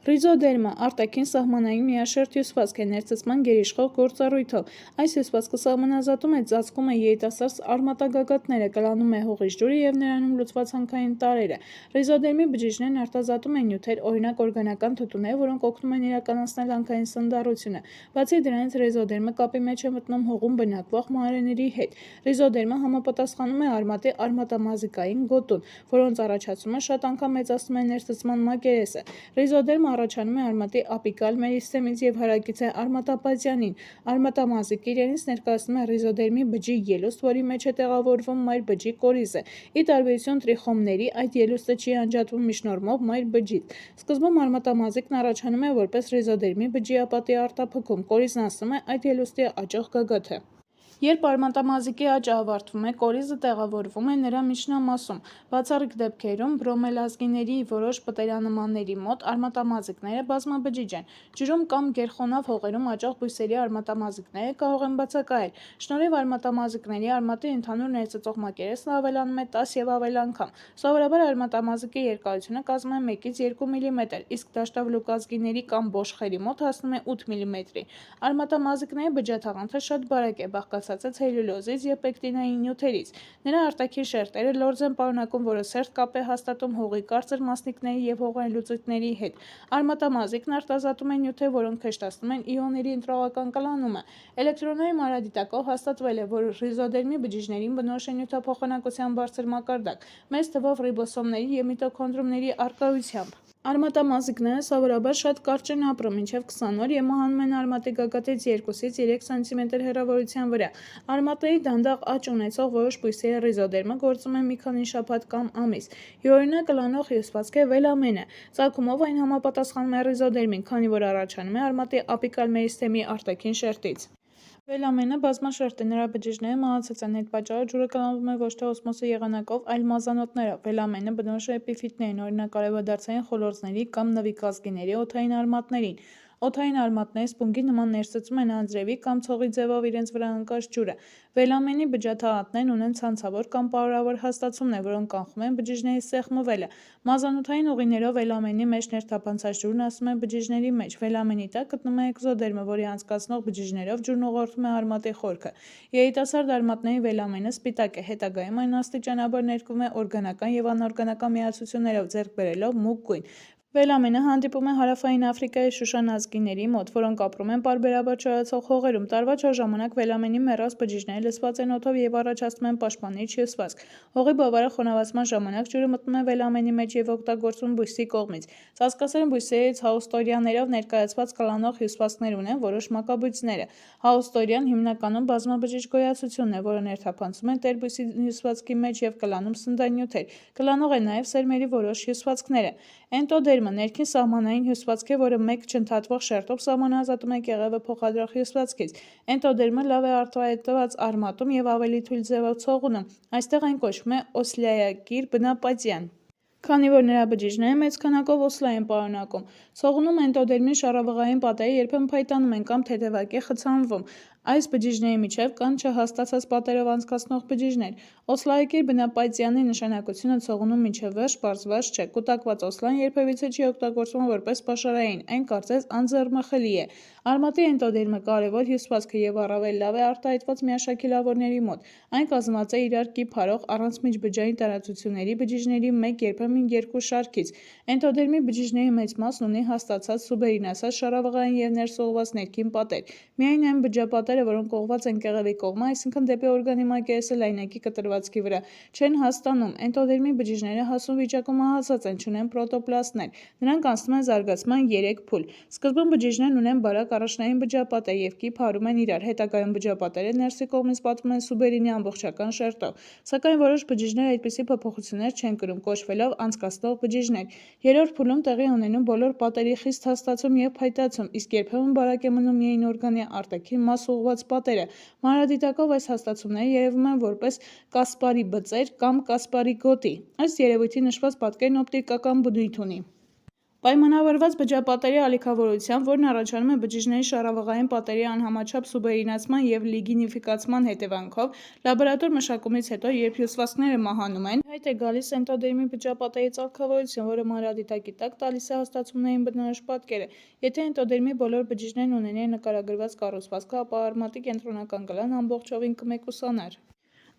Ռիզոդերմը արտաքին սահմանային միաշերտ հյուսվածք է ներծծման գերիշխող գործառույթով։ Այս հյուսվածքը սահմանազատում է ծածկում է երիտասարդ արմատագագաթները, կլանում է հողի ջուրը և նրանում լուծված հանքային տարրերը։ Ռիզոդերմի բջիջներն արտազատում են նյութեր, օրինակ օրգանական թթուներ, որոնք օգնում են իրականացնել հանքային սննդառությունը։ Բացի դրանից, ռիզոդերմը կապի մեջ է մտնում հողում բնակվող մանրէների հետ։ Ռիզոդերմը համապատասխանում է արմատի արմատամազիկային գոտուն, որոնց առաջացումը շատ անգամ մեծացնում է ներծծման մակերեսը։ Ռիզոդերմը առաջանում է արմատի ապիկալ մերիստեմից և հարակից է արմատապատյանին։ Արմատամազիկը իրենից ներկայացնում է ռիզոդերմի բջջի ելուստ, որի մեջ է տեղավորվում մայր բջջի կորիզը։ Ի տարբերություն տրիխոմների, այդ ելուստը չի անջատվում միջնորմով մայր բջջից։ Սկզբում արմատամազիկն առաջանում է որպես ռիզոդերմի բջջի ապատի արտափքում, կորիզն ասում է այդ ելուստի աճող գագաթը։ Երբ արմատամազիկի աճը ավարտվում է, կորիզը տեղավորվում է նրա միջնամասում։ Բացառիկ դեպքերում բրոմելազգիների որոշ պտերանմանների մոտ արմատամազիկները բազմաբջիջ են։ Ջրում կամ գերխոնավ հողերում աճող բույսերի արմատամազիկները կարող են բացակայել։ Շնորհիվ արմատամազիկների արմատի ընդհանուր ներծծող մակերեսն ավելանում է 10 և ավել անգամ։ Սովորաբար արմատամազիկի երկարությունը կազմում է 1-ից 2 մմ, իսկ դաշտավլուկազգիների կամ բոշխերի մոտ հասնում է 8 մմ։ Արմատամազիկների բջջաթաղանթը շատ բարակ է, բաղկացած է ցելյուլոզից և պեկտինային նյութերից։ Նրա արտաքին շերտերը լորձ են պարունակում, որը սերտ կապ է հաստատում հողի կարծր մասնիկների և հողային լուծույթների հետ։ Արմատամազիկն արտազատում է նյութեր, որոնք հեշտացնում են իոնների ընտրողական կլանումը։ Էլեկտրոնների մանրադիտակով հաստատվել է, որ ռիզոդերմի բջիջներին բնորոշ է նյութափոխանակության բարձր մակարդակ, մեծ թվով ռիբոսոմների և միտոքոնդրիումների առկայությամբ։ Արմատամազիկները սովորաբար շատ կարճ են ապրում, մինչև 20 օր և մահանում են արմատի գագաթից 2-ից 3 սմ հեռավորության վրա։ Արմատների դանդաղ աճ ունեցող որոշ բույսերի ռիզոդերմը գործում է մի քանի շաբաթ կամ ամիս։ Յուրօրինակ կլանող հյուսվածք է վելամենը։ Ծագումով այն համապատասխանում է ռիզոդերմին, քանի որ առաջանում է արմատի ապիկալ մերիստեմի արտաքին շերտից։ Վելամենը բազմաշերտ է, նրա բջիջները մահացած են, այդ պատճառով ջուրը կլանվում է ոչ թե օսմոսի եղանակով, այլ մազանոթներով։ Վելամենը բնորոշ է էպիֆիտներին, օրինակ արևադարձային խոլորձների կամ նվիկազգիների օդային արմատներին։ Օդային արմատները սպունգի նման ներծծում են անձրևի կամ ցողի ձևով իրենց վրա ընկած ջուրը։ Վելամենի բջջաթաղանթներն ունեն ցանցավոր կամ պարուրավոր հաստացումներ, որոնք կանխում են բջիջների սեղմվելը։ Մազանոթային ուղիներով վելամենի մեջ ներթափանցած ջուրն ասում է բջիջների մեջ։ Վելամենի տակ գտնվում է էկզոդերմը, որի անցկացնող բջիջներով ջուրն ուղղորդում է արմատի խորքը։ Երիտասարդ արմատների վելամենը սպիտակ է, հետագայում այն աստիճանաբար ներկվում է օրգանական և անօրգանական միացություններով, ձեռք բերելով մուգ գույն։ Վելամենը հանդիպում է հարավային Աֆրիկայի շուշանազգիների մոտ, որոնք ապրում են պարբերաբար չորացող հողերում։ Տարվա 4 ժամանակ վելամենի մեռած բջիջները լցված են օդով և առաջացնում են պաշտպանիչ հյուսվածք։ Հողի բավարար խոնավացման ժամանակ ջուրը մտնում է վելամենի մեջ և օգտագործվում բույսի կողմից։ Ծածկասերմ բույսերից հաուստորիաներով ներկայացված կլանող հյուսվածքներ ունեն որոշ մակաբույծները։ Հաուստորիան հիմնականում բազմաբջիջ գոյացությունն է, որը ներթափանցում է տերբույսի հյուսվածքի մեջ և կլանում սննդանյութեր։ Կլանող է նաև սերմերի որոշ հյուսվածքները։ Էնդոդերմը Էկզոդերմը ներքին սահմանային հյուսվածք է, որը մեկ չընդհատվող շերտով սահմանազատում է կեղևը փոխադրող հյուսվածքից։ Էնդոդերմը լավ է արտահայտված արմատում և ավելի թույլ ձևով ցողունում, այստեղ այն կոչվում է օսլայակիր բնապատյան։ Քանի որ նրա բջիջները մեծ քանակով օսլա են պարունակում, ցողունում էնդոդերմի շառավղային պատերը երբեմն փայտանում են կամ թեթևակի խցանվում։ Այս բջիջների միջև կան չհաստացած պատերով անցկացնող բջիջներ։ Օսլայակիր բնապատյանի նշանակությունը ցողունում մինչև վերջ պարզված չէ։ Կուտակված օսլան երբևիցե չի օգտագործվում որպես պաշարային, այն կարծես անձեռնմխելի է։ Արմատի էնդոդերմը կարևոր հյուսվածք է և առավել լավ է արտահայտված միաշաքելավորների մոտ։ Այն կազմված է իրար կիփարող, առանց միջբջջային տարածությունների բջիջների մեկ, երբեմն երկու շարքից։ Էնդոդերմի բջիջների մեծ մասն ունի հաստացած, սուբերինացած, շառավղային և ներսուղված ներքին պատեր։ Միայն այն բջջապատերը, որոնք ուղղված են կեղևի կողմը, այսինքն դեպի օրգանի մակերեսը լայնակի կտրվածքի վրա, չեն հաստանում։ Էնդոդերմի բջիջները հասուն վիճակում ահացած են, չունեն պրոտոպլաստներ։ Նրանք անցնում են զարգացման 3 փուլ։ Սկզբում բջիջներն ունեն բարակ առաջնային բջջապատեր և կիփարում են իրար, հետագայում բջջապատերը ներսի կողմից պատվում են սուբերինի ամբողջական շերտով։ Սակայն որոշ բջիջներ այդպիսի փոփոխություններ չեն կրում, կոչվելով անցկացնող բջիջներ։ Երրորդ փուլում տեղի է ունենում բոլոր պատերի խիստ հաստացում և փայտացում, իսկ երբեմն բարակ է մնում միայն օրգանի արտաքին մաս ուղղված պատերը։ Մանրադիտակով այս հաստացումները երևում են որպես Կասպարի բծեր կամ Կասպարի գոտի։ Այս երևույթի նշված պատկերն օպտիկական բնույթ ունի։ Պայմանավորված բջջապատերի ալիքավորությամբ, որն առաջանում է բջիջների շառավղային պատերի անհամաչափ սուբերինացման և լիգնիֆիկացման հետևանքով, լաբորատոր մշակումից հետո, երբ հյուսվածքները մահանում են, ի հայտ է գալիս էնդոդերմի բջջապատերի ծալքավորություն, որը մանրադիտակի տակ տալիս է հաստացումներին բնորոշ պատկերը։ Եթե էնդոդերմի բոլոր բջիջներն ունենային նկարագրված կառուցվածքը, ապա արմատի կենտրոնական գլան ամբողջովին կմեկուսանար։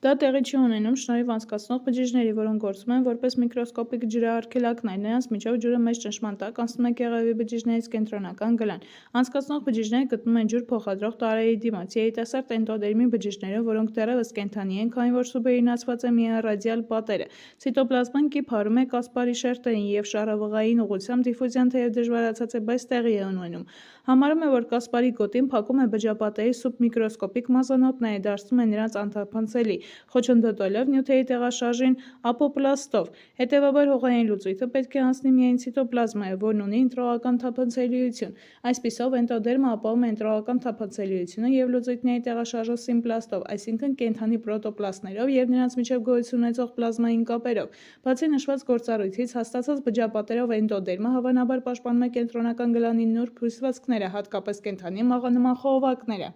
Դա տեղի չի ունենում շնորհիվ անցկացնող բջիջների, որոնք գործում են որպես միկրոսկոպիկ ջրաարգելակներ։ Նրանց միջով ջուրը մեծ ճնշման տակ անցնում է կեղևի բջիջներից կենտրոնական գլան։ Անցկացնող բջիջները գտնում են ջուր փոխադրող տարրերի դիմաց։ Երիտասարդ էնդոդերմի բջիջները, որոնք դեռևս կենդանի են, քանի որ սուբերինացված է միայն ռադիալ պատերը, ցիտոպլազման կիփարում է Կասպարի շերտերին և շառավղային ուղղությամբ դիֆուզիան թեև դժվարացած է, բայց տեղի է ունենում։ Համարում է, որ Կասպարի գոտին փակում է բջջապատերի սուբմիկրոսկոպիկ մազանոթները, դարձնում է նրանց անթափանցելի, խոչընդոտելով նյութերի տեղաշարժին ապոպլաստով։ Հետևաբար հողային լուծույթը պետք է անցնի միայն ցիտոպլազմայով, որն ունի ինտրողական թափանցելիություն։ Այսպիսով էնդոդերմը ապահովում է ինտրողական թափանցելիությունը և լուծույթների տեղաշարժը սիմպլաստով, այսինքն կենդանի պրոտոպլաստներով և նրանց միջև գոյություն ունեցող պլազմային կապերով։ Բացի նշված գործառույթից, հաստացած բջջապատերով էնդոդերմը հավանաբար պաշտպանում է կենտրոնական գլանի նուրբ հյուսվածքները, հատկապես կենդանի մաղանման խողովակները։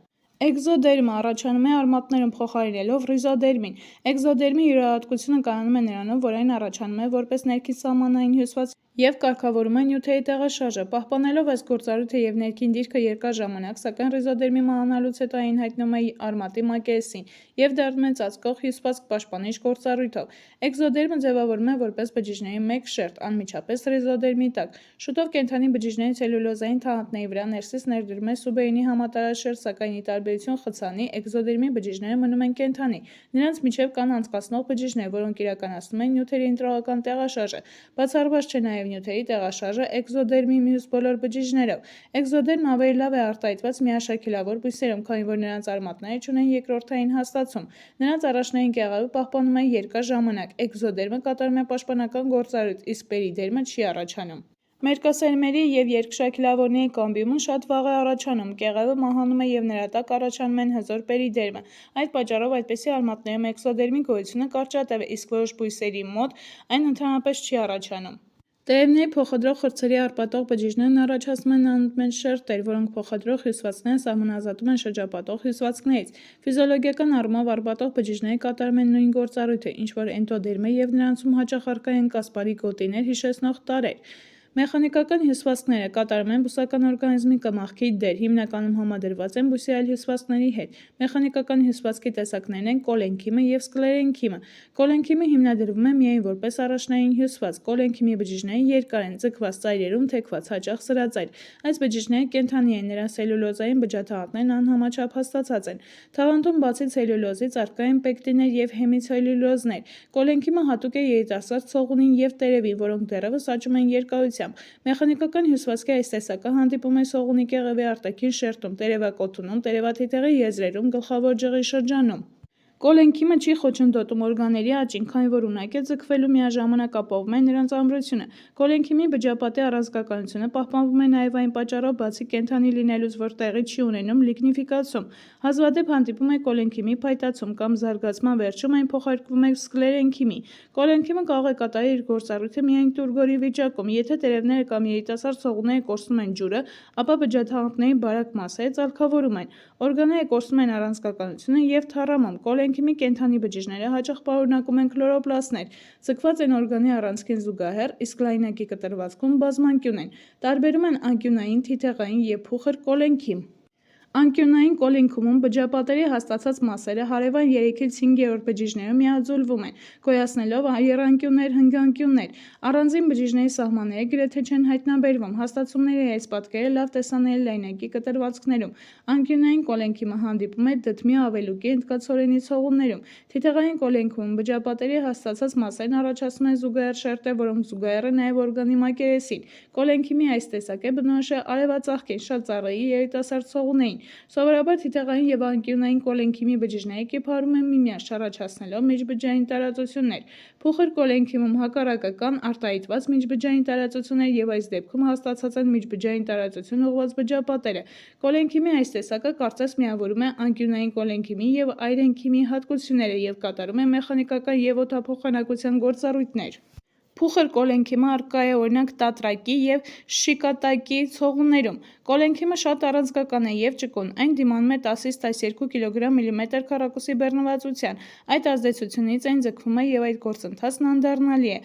Էկզոդերմը առաջանում է արմատներում, փոխարինելով ռիզոդերմին։ Էկզոդերմի յուրահատկությունը կայանում է նրանում, որ այն առաջանում է որպես ներքին սահմանային հյուսվածք և կարգավորում է նյութերի տեղաշարժը։ Պահպանելով այս գործառույթը և ներքին դիրքը երկար ժամանակ, սակայն ռիզոդերմի մահանալուց հետո այն հայտնվում է արմատի մակերեսին և դառնում է ծածկող հյուսվածք պաշտպանիչ գործառույթով։ Էկզոդերմը ձևավորվում է որպես բջիջների մեկ շերտ, անմիջապես ռիզոդերմի տակ։ Շուտով կենդանի բջիջների ցելյուլոզային թաղանթների վրա ներսից ներդրվում է սուբերինի համատարած շերտ, սակայն ի տարբերություն խցանի, էկզոդերմի բջիջները մնում են կենդանի։ Նրանց միջև կան անցկացնող բջիջներ, որոնք իրականացնում են նյութերի ինտրողական տեղաշարժը։ Բացառված չէ նաև նյութերի տեղաշարժը էկզոդերմի մյուս բոլոր բջիջներով։ Էկզոդերմը ավելի լավ է արտահայտված միաշաքելավոր բույսերում, քանի որ նրանց արմատները չունեն երկրորդային հաստացում։ Նրանց առաջնային կեղևը պահպանում է երկար ժամանակ։ Էկզոդերմը կատարում է պաշտպանական գործառույթ, իսկ պերիդերմը չի առաջանում։ Մերկասերմերի և երկշաքելավորների կամբիումն շատ վաղ է առաջանում, կեղևը մահանում է և նրա տակ առաջանում են հզոր պերիդերմը։ Այդ պատճառով այդպիսի արմատներում էկզոդերմի գոյությունը կարճատև է, իսկ որոշ բույսերի մոտ այն ընդհանրապես չի առաջանում։ Տերևների փոխադրող խրձերի արպատող բջիջներն առաջացնում են անընդմեջ շերտեր, որոնք փոխադրող հյուսվածքները սահմանազատում են շրջապատող հյուսվածքներից։ Ֆիզիոլոգիական առումով արպատող բջիջները կատարում են նույն գործառույթը, ինչ որ էնդոդերմը և նրանցում հաճախ առկա են Կասպարի գոտիներ հիշեցնող տարրեր։ Մեխանիկական հյուսվածքները կատարում են բուսական օրգանիզմի կմախքի դեր, հիմնականում համադրված են բույսի այլ հյուսվածքների հետ։ Մեխանիկական հյուսվածքի տեսակներն են կոլենքիմը և սկլերենքիմը։ Կոլենքիմը հիմնադրվում է միայն որպես առաջնային հյուսվածք։ Կոլենքիմի բջիջները երկար են, ձգված ծայրերում թեքված, հաճախ սրածայր։ Այս բջիջները կենդանի են, նրանց ցելյուլոզային բջջաթաղանթներն անհամաչափ հաստացած են։ Թաղանթում բացի ցելյուլոզից առկա են պեկտիններ և հեմիցելյուլոզներ։ Կոլենքիմը հատուկ է երիտասարդ ցողունին և տերևին, որոնք դեռևս աճում են երկարությամբ։ Մեխանիկական հյուսվածքի այս տեսակը հանդիպում է ցողունի կեղևի արտաքին շերտում, տերևակոթունում, տերևաթիթեղի եզրերում, գլխավոր ջղի շրջանում։ Կոլենքիմը չի խոչընդոտում օրգանների աճին, քանի որ ունակ է ձգվելու միաժամանակ ապահովում է նրանց ամրությունը։ Կոլենքիմի բջջապատի առանձնականությունը պահպանվում է նաև այն պատճառով, բացի կենդանի լինելուց, որ տեղի չի ունենում լիգնիֆիկացում։ Հազվադեպ հանդիպում է կոլենքիմի փայտացում կամ զարգացման վերջում այն փոխարկվում է սկլերենքիմի։ Կոլենքիմը կարող է կատարել իր գործառույթը միայն տուրգորի վիճակում։ Եթե տերևները կամ երիտասարդ ցողունները կորցնում են ջուրը, ապա բջջաթաղանթների բարակ մասերը ծալքավորում են։ Օրգանները կորցնում են առանձնականությունը և թառամում։ Կոլենքիմի կենդանի բջիջները հաճախ պարունակում են քլորոպլաստներ, ձգված են օրգանի առանցքին զուգահեռ, իսկ լայնակի կտրվածքում բազմանկյուն են։ Տարբերում են անկյունային, թիթեղային և փուխր կոլենքիմ։ Անկյունային կոլենքումում բջջապատերի հաստացած մասերը հարևան 3-ից 5-րդ բջիջներում միաձուլվում են, գոյացնելով եռանկյուններ, հնգանկյուններ։ Առանձին բջիջների սահմանները գրեթե չեն հայտնաբերվում։ Հաստացումների այս պատկերը լավ տեսանելի է լայնակի կտրվածքներում։ Անկյունային կոլենքիմը հանդիպում է դդմի ավելուկի հնդկացորենի ցողուններում։ Թիթեղային կոլենքումում բջջապատերի հաստացած մասերն առաջացնում են զուգահեռ շերտեր, որոնք զուգահեռ են նաև օրգանի մակերեսին։ Կոլենքիմի այս տեսակը բնորոշ է արևածաղկին, շատ ծառայի երիտասարդ ցողուններին։ Սովորաբար թիթեղային և անկյունային կոլենքիմի բջիջները կիփարում են միմյանց, չառաջացնելով միջբջջային տարածություններ։ Փուխր կոլենքիմում հակառակը կան արտահայտված միջբջջային տարածություններ և այս դեպքում հաստացած են միջբջջային տարածություն ուղղված բջջապատերը։ Կոլենքիմի այս տեսակը կարծես միավորում է անկյունային կոլենքիմի և այրենքիմի հատկությունները և կատարում է մեխանիկական և օդափոխանակության գործառույթներ։ Փուխր կոլենքիմը առկա է օրինակ տատրակի և շիկատակի ցողուններում։ Կոլենքիմը շատ առանձնական է և ճկուն։ Այն դիմանում է 10-ից 12 կգ մմ քառակուսի բեռնվածության։ Այդ ազդեցությունից այն ձգվում է և այդ գործընթացն անդառնալի է։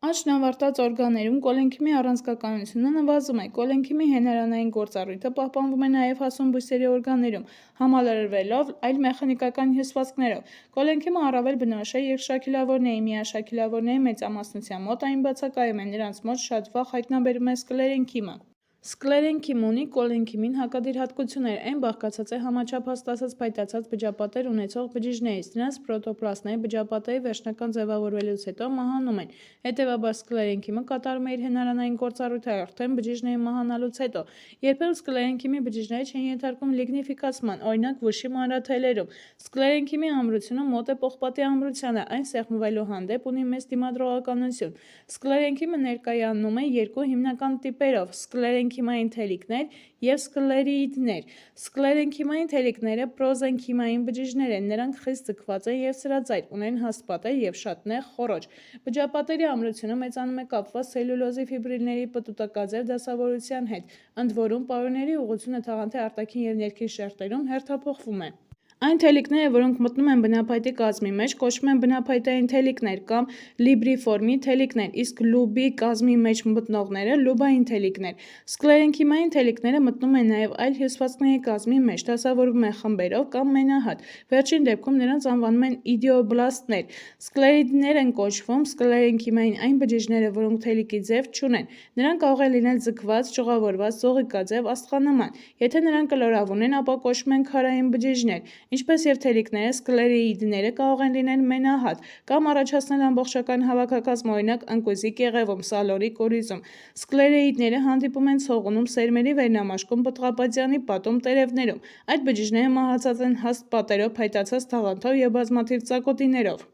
Աճն ավարտած օրգաններում կոլենքիմի առանձնականությունը նվազում է։ Կոլենքիմի հենարանային գործառույթը պահպանվում է նաև հասուն բույսերի օրգաններում, համալրվելով այլ մեխանիկական հյուսվածքներով։ Կոլենքիմը առավել բնորոշ է երկշաքելավորների, միաշաքելավորների մեծամասնության մոտ այն բացակայում է, նրանց մոտ շատ վաղ հայտնաբերվում է սկլերենքիմը։ Սկլերենքիմը ունի կոլենքիմին հակադիր հատկություններ։ Այն բաղկացած է համաչափ հաստացած փայտացած բջջապատեր ունեցող բջիջներից։ Նրանց պրոտոպլաստները բջջապատերի վերջնական ձևավորվելուց հետո մահանում են։ Հետևաբար սկլերենքիմը կատարում է իր հենարանային գործառույթը արդեն բջիջների մահանալուց հետո։ Երբեմն սկլերենքիմի բջիջները չեն ենթարկվում լիգնիֆիկացման, օրինակ վշի մանրաթելերում։ Սկլերենքիմի ամրությունը մոտ է պողպատի ամրությանը, այն սեղմվելու հանդեպ ունի մեծ դիմադրողականություն։ Սկլերենքիմը ներկայանում է երկու հիմնական տիպերով՝ սկլերենքիմային թելիկներ և սկլերիիդներ։ Սկլերենքիմային թելիկները պրոզենքիմային բջիջներ են, նրանք խիստ ձգված են և սրածայր, ունեն հաստ պատեր և շատ նեղ խոռոչ։ Բջջապատերի ամրությունը մեծանում է կապված ցելյուլոզի ֆիբրիլների պտուտակաձև դասավորության հետ, ընդ որում պարուրների ուղղությունը թաղանթի արտաքին և ներքին շերտերում հերթափոխվում է։ Այն թելիկները, որոնք մտնում են բնափայտի կազմի մեջ, կոչվում են բնափայտային թելիկներ կամ լիբրիֆորմի թելիկներ, իսկ լուբի կազմի մեջ մտնողները՝ լուբային թելիկներ։ Սկլերենքիմային թելիկները մտնում են նաև այլ հյուսվածքների կազմի մեջ, դասավորվում են խմբերով կամ մենահատ։ Վերջին դեպքում նրանց անվանում են իդիոբլաստներ։ Սկլերիդներ են կոչվում սկլերենքիմային այն բջիջները, որոնք թելիկի ձև չունեն։ Նրանք կարող են լինել ձգված, ճյուղավորված, զողիկաձև, աստղանման։ Եթե նրանք կլորավ ունեն, ապա կոչվում են քարային բջիջներ։ Ինչպես և թելիկները, սկլերիիդները կարող են լինել մենահատ կամ առաջացնել ամբողջական հավաքակազմ, օրինակ ընկույզի կեղևում, սալորի կորիզում։ Սկլերեիդները հանդիպում են ցողունում, սերմերի վերնամաշկում, պտղաբادյանի պատում, տերևներում։ Այդ բջիջները մահացած են հաստ պատերով, փայտացած թաղանթով և բազմաթիվ ծակոտիներով։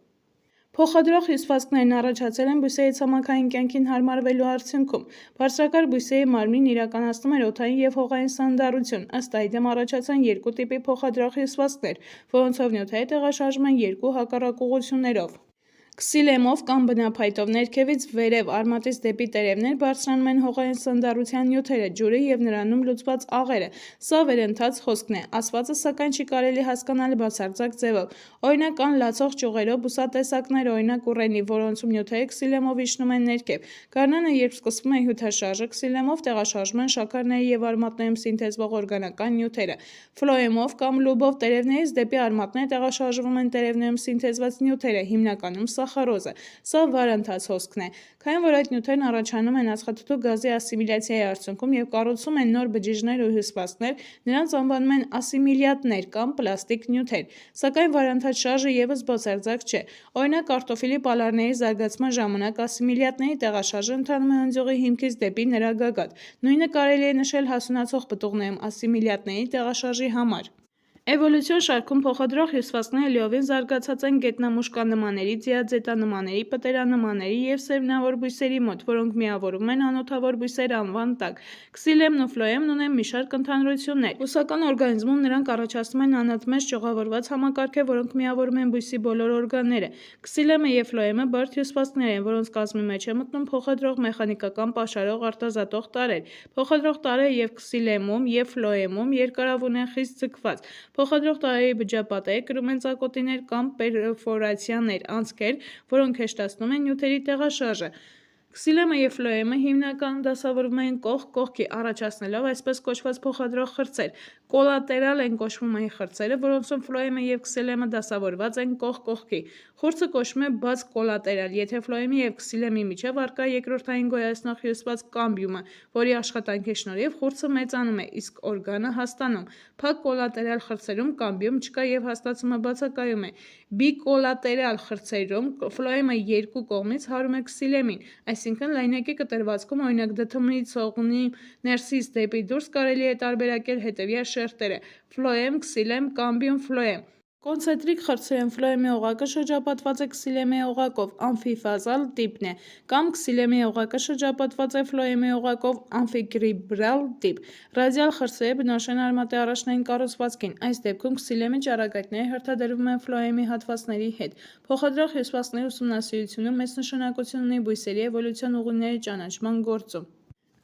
Փոխադրող հյուսվածքներն առաջացել են բույսերի ցամաքային կյանքին հարմարվելու արդյունքում։ Բարձրակարգ բույսերի մարմինն իրականացնում էր օդային և հողային սննդառություն։ Ըստ այդմ առաջացան երկու տիպի փոխադրող հյուսվածքներ, որոնցով նյութերը տեղաշարժվում են երկու հակառակ ուղղություններով։ Քսիլեմով կամ բնափայտով ներքևից վերև արմատից դեպի տերևներ բարձրանում են հողային սննդառության նյութերը, ջուրը և նրանում լուծված աղերը։ Սա վերընթաց հոսքն է։ Ասվածը սակայն չի կարելի հասկանալ բացարձակ ձևով։ Օրինակ կան լացող ճյուղերով բուսատեսակներ, օրինակ ուռենի, որոնցում նյութերը քսիլեմով իջնում են ներքև։ Գարնանը, երբ սկսվում է հյութաշարժը, քսիլեմով տեղաշարժվում են շաքարների և արմատներում սինթեզվող օրգանական նյութերը։ Ֆլոեմով կամ լուբով տերևներից դեպի արմատներ տեղաշարժվում են տերևներում սինթեզված նյութերը, հիմնականում սախարոզը։ Սա վարընթաց հոսքն է։ Քանի որ այդ նյութերն առաջանում են ածխաթթու գազի ասիմիլյացիայի արդյունքում և կառուցում են նոր բջիջներ ու հյուսվածքներ, նրանց անվանում են ասիմիլյանտներ կամ պլաստիկ նյութեր։ Սակայն վարընթաց շարժը ևս բացարձակ չէ։ Օրինակ կարտոֆիլի պալարների զարգացման ժամանակ ասիմիլյանտների տեղաշարժը ընթանում է ընձյուղի հիմքից դեպի նրա գագաթ։ Նույնը կարելի է նշել հասունացող պտուղներում ասիմիլյանտների տեղաշարժի համար։ Էվոլյուցիոն շարքում փոխադրող հյուսվածքները լիովին զարգացած են գետնամուշկանամաների, ձիաձետանամաների, պտերանամաների և սերմնավոր բույսերի մոտ, որոնք միավորվում են անոթավոր բույսեր անվան տակ։ Քսիլեմն ու ֆլոեմն ունեն մի շարք ընդհանրություններ։ Բուսական օրգանիզմում նրանք առաջացնում են անընդմեջ ճյուղավորված համակարգեր, որոնք միավորում են բույսի բոլոր օրգանները։ Քսիլեմը և ֆլոեմը բարդ հյուսվածքներ են, որոնց կազմի մեջ է մտնում փոխադրող մեխանիկական պաշարող արտազատող տարրեր։ Փոխադրող տարրերը և քսիլեմում, և ֆլոեմում երկարավուն են խիստ ձգված։ Փոխադրող տարրերի բջջապատերը կրում են ծակոտիներ կամ պերֆորացիաներ, անցքեր, որոնք հեշտացնում են նյութերի տեղաշարժը։ Քսիլեմը և ֆլոեմը հիմնականում դասավորվում են կողք կողքի, առաջացնելով այսպես կոչված փոխադրող խրձեր։ Կոլատերալ են կոչվում այն խրձերը, որոնցում ֆլոեմը և քսիլեմը դասավորված են կողք կողքի։ Խուրձը կոչվում է բաց կոլատերալ, եթե ֆլոեմի և քսիլեմի միջև առկա երկրորդային գոյացնող հյուսված կամբիումը, որի աշխատանքի շնորհիվ խուրձը մեծանում է, իսկ օրգանը հաստանում։ Փակ կոլատերալ խրձերում կամբիում չկա և հաստացումը բացակայում է։ Բիկոլատերալ խրձերում ֆլոեմը երկու կողմից հարում է քսիլեմին, այսինքն լայնակի կտրվածքում, օրինակ դդմ-ի ցողունի ներսից դեպի դուրս կարելի է տարբերակել հետևյալ շերտերը՝ ֆլոեմ, քսիլեմ, կամբիում, ֆլոեմ։ Կոնցենտրիկ խրձերում ֆլոեմի օղակը շրջապատված է քսիլեմի օղակով, ամֆիֆազալ տիպն է, կամ քսիլեմի օղակը շրջապատված է ֆլոեմի օղակով, ամֆիկրիբրալ տիպ։ Ռադիալ խրձերը բնորոշ են արմատի առաջնային կառուցվածքին։ Այս դեպքում քսիլեմի ճառագայթները հերթադրվում են ֆլոեմի հատվածների հետ։ Փոխադրող հյուսվածքների ուսումնասիրությունը մեծ նշանակություն ունի բույսերի էվոլյուցիոն ուղիների ճանաչման գործում։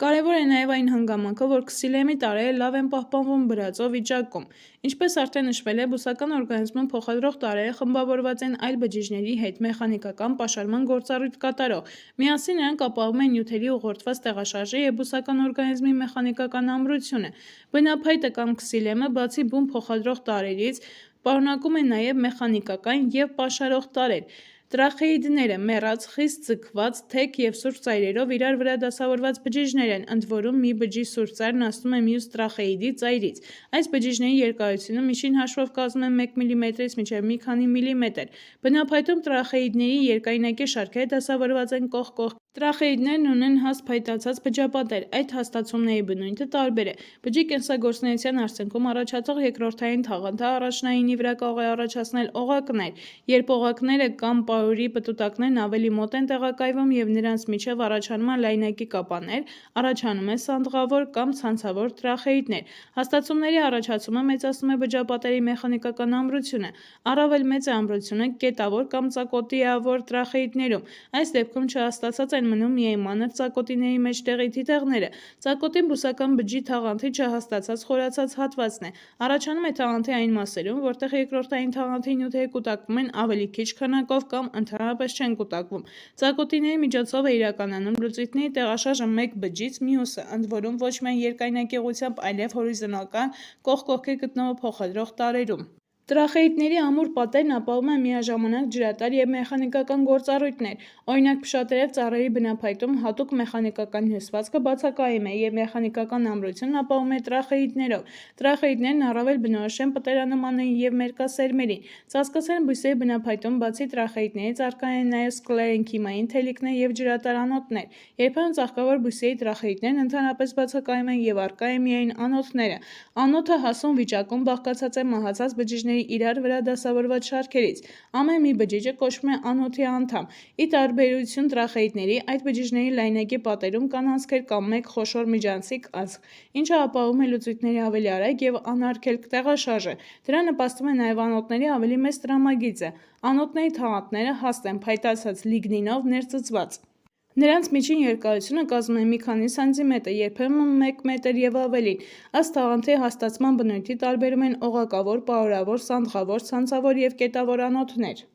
Կարևոր է նաև այն հանգամանքը, որ քսիլեմի տարրերը լավ են պահպանվում բրածո վիճակում։ Ինչպես արդեն նշվել է, բուսական օրգանիզմում փոխադրող տարրերը խմբավորված են այլ բջիջների հետ մեխանիկական պաշարման գործառույթ կատարող։ Միասին նրանք ապահովում են նյութերի ուղղորդված տեղաշարժը և բուսական օրգանիզմի մեխանիկական ամրությունը։ Բնափայտը կամ քսիլեմը, բացի բուն փոխադրող տարրերից, պարունակում է նաև մեխանիկական և պաշարող տարրեր։ Տրախեիդները մեռած, խիստ ձգված, թեք և սուր ծայրերով իրար վրա դասավորված բջիջներ են, ընդ որում մի բջիջ սուր ծայրն անցնում է մյուս տրախեիդի ծայրից։ Այս բջիջների երկարությունը միջին հաշվով կազմում է 1 մմ-ից մինչև մի քանի միլիմետր։ Բնափայտում տրախեիդների երկայնակի շարքերը դասավորված են կողք կողքի։ Տրախեիդներն ունեն հաստ փայտացած բջջապատեր։ Այդ հաստացումների բնույթը տարբեր է։ Բջջի կենսագործունեության արդյունքում առաջացող երկրորդային թաղանթը առաջնայինի վրա կարող է առաջացնել օղակներ։ Երբ օղակները կամ պարուրի պտուտակներն ավելի մոտ են տեղակայվում և նրանց միջև առաջանում են լայնակի կապաններ, առաջանում է սանդղավոր կամ ցանցավոր տրախեիդներ։ Հաստացումների առաջացումը մեծացնում է բջջապատերի մեխանիկական ամրությունը։ Առավել մեծ է ամրությունը կետավոր կամ ծակոտիավոր տրախեիդներում։ Այս դեպքում չհաստացած են մնում միայն մանր ծակոտիների մեջտեղի թիթեղները։ Ծակոտին բուսական բջջի թաղանթի չհաստացած խորացած հատվածն է։ Առաջանում է թաղանթի այն մասերում, որտեղ երկրորդային թաղանթի նյութերը կուտակվում են ավելի քիչ քանակով կամ ընդհանրապես չեն կուտակվում։ Ծակոտիների միջոցով է իրականանում լուծույթների տեղաշարժը մեկ բջջից մյուսը, ընդ որում ոչ միայն երկայնակի ուղղությամբ, այլև հորիզոնական կողք կողքի գտնվող փոխադրող տարրերում։ Տրախեիդների ամուր պատերն ապահովում են միաժամանակ ջրատար և մեխանիկական գործառույթներ։ Օրինակ, փշատերև ծառերի բնափայտում հատուկ մեխանիկական հյուսվածքը բացակայում է, և մեխանիկական ամրությունն ապահովում է տրախեիդներով։ Տրախեիդներն առավել բնորոշ են պտերանամաններին և մերկասերմերին։ Ծածկասերմ բույսերի բնափայտում բացի տրախեիդներից առկա են նաև սկլերենքիմային թելիկներ և ջրատար անոթներ։ Երբեմն ծաղկավոր բույսերի տրախեիդներն ընդհանրապես բացակայում են և առկա է միայն անոթները։ Անոթը հասուն վիճակում բաղկացած է մահացած բջիջների իրար վրա դասավորված շարքերից։ Ամեն մի բջիջը կոչվում է անոթի անդամ։ Ի տարբերություն տրախեիդների, այդ բջիջների լայնակի պատերում կան անցքեր կամ մեկ խոշոր միջանցիկ անցք, ինչը ապահովում է լուծույթների ավելի արագ և անարգելք տեղաշարժը։ Դրան նպաստում է նաև անոթների ավելի մեծ տրամագիծը։ Անոթների թաղանթները հաստ են, փայտացած լիգնինով ներծծված։ Նրանց միջին երկարությունը կազմում է մի քանի սանտիմետր, երբեմն 1 մետր և ավելին։ Ըստ թաղանթի հաստացման բնույթի տարբերում են օղակավոր, պարուրավոր, սանդղավոր, ցանցավոր և կետավոր անոթներ։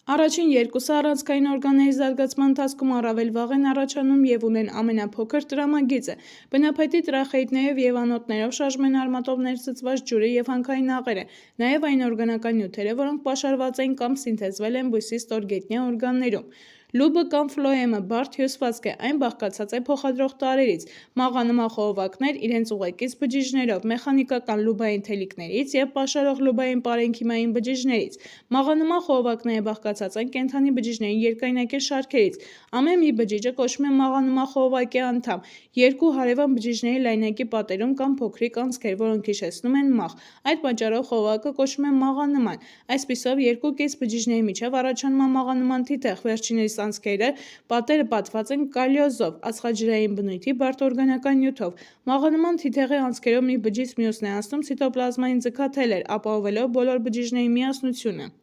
Առաջին երկուսը առանցքային օրգանների զարգացման ընթացքում առավել վաղ են առաջանում և ունեն ամենափոքր տրամագիծը։ Բնափայտի տրախեիդներով և անոթներով շարժվում են արմատով ներծծված ջուրը և հանքային աղերը, նաև այն օրգանական նյութերը, որոնք պաշարված են կամ սինթեզվել են բույսի ստորգետնյա օրգաններում։ Լուբը կամ ֆլոեմը բարդ հյուսվածք է, այն բաղկացած է փոխադրող տարրերից, մաղանման խողովակներ իրենց ուղեկից բջիջներով, մեխանիկական լուբային թելիկներից և պաշարող լուբային պարենքիմային բջիջներից։ Մաղանման խողովակները բաղկացած են կենդանի բջիջների երկայնակի շարքերից։ Ամեն մի բջիջը կոչվում է մաղանման խողովակի անդամ, երկու հարևան բջիջների լայնակի պատերում կամ փոքրիկ անցքեր, որոնք հիշեցնում են մաղ։ Այդ պատճառով խողովակը կոչվում է մաղանման։ Այսպիսով, երկու կից բջիջների միջև առաջանում է մաղանման թիթեղ, վերջիններիս անցքերը պատերը պատված են կալիոզով, ածխաջրային բնույթի բարդ օրգանական նյութով։ Մաղանման թիթեղի անցքերով մի բջիջից մյուսն է անցնում ցիտոպլազմային ձգաթելեր, ապահովելով բոլոր բջիջների միասնությունը։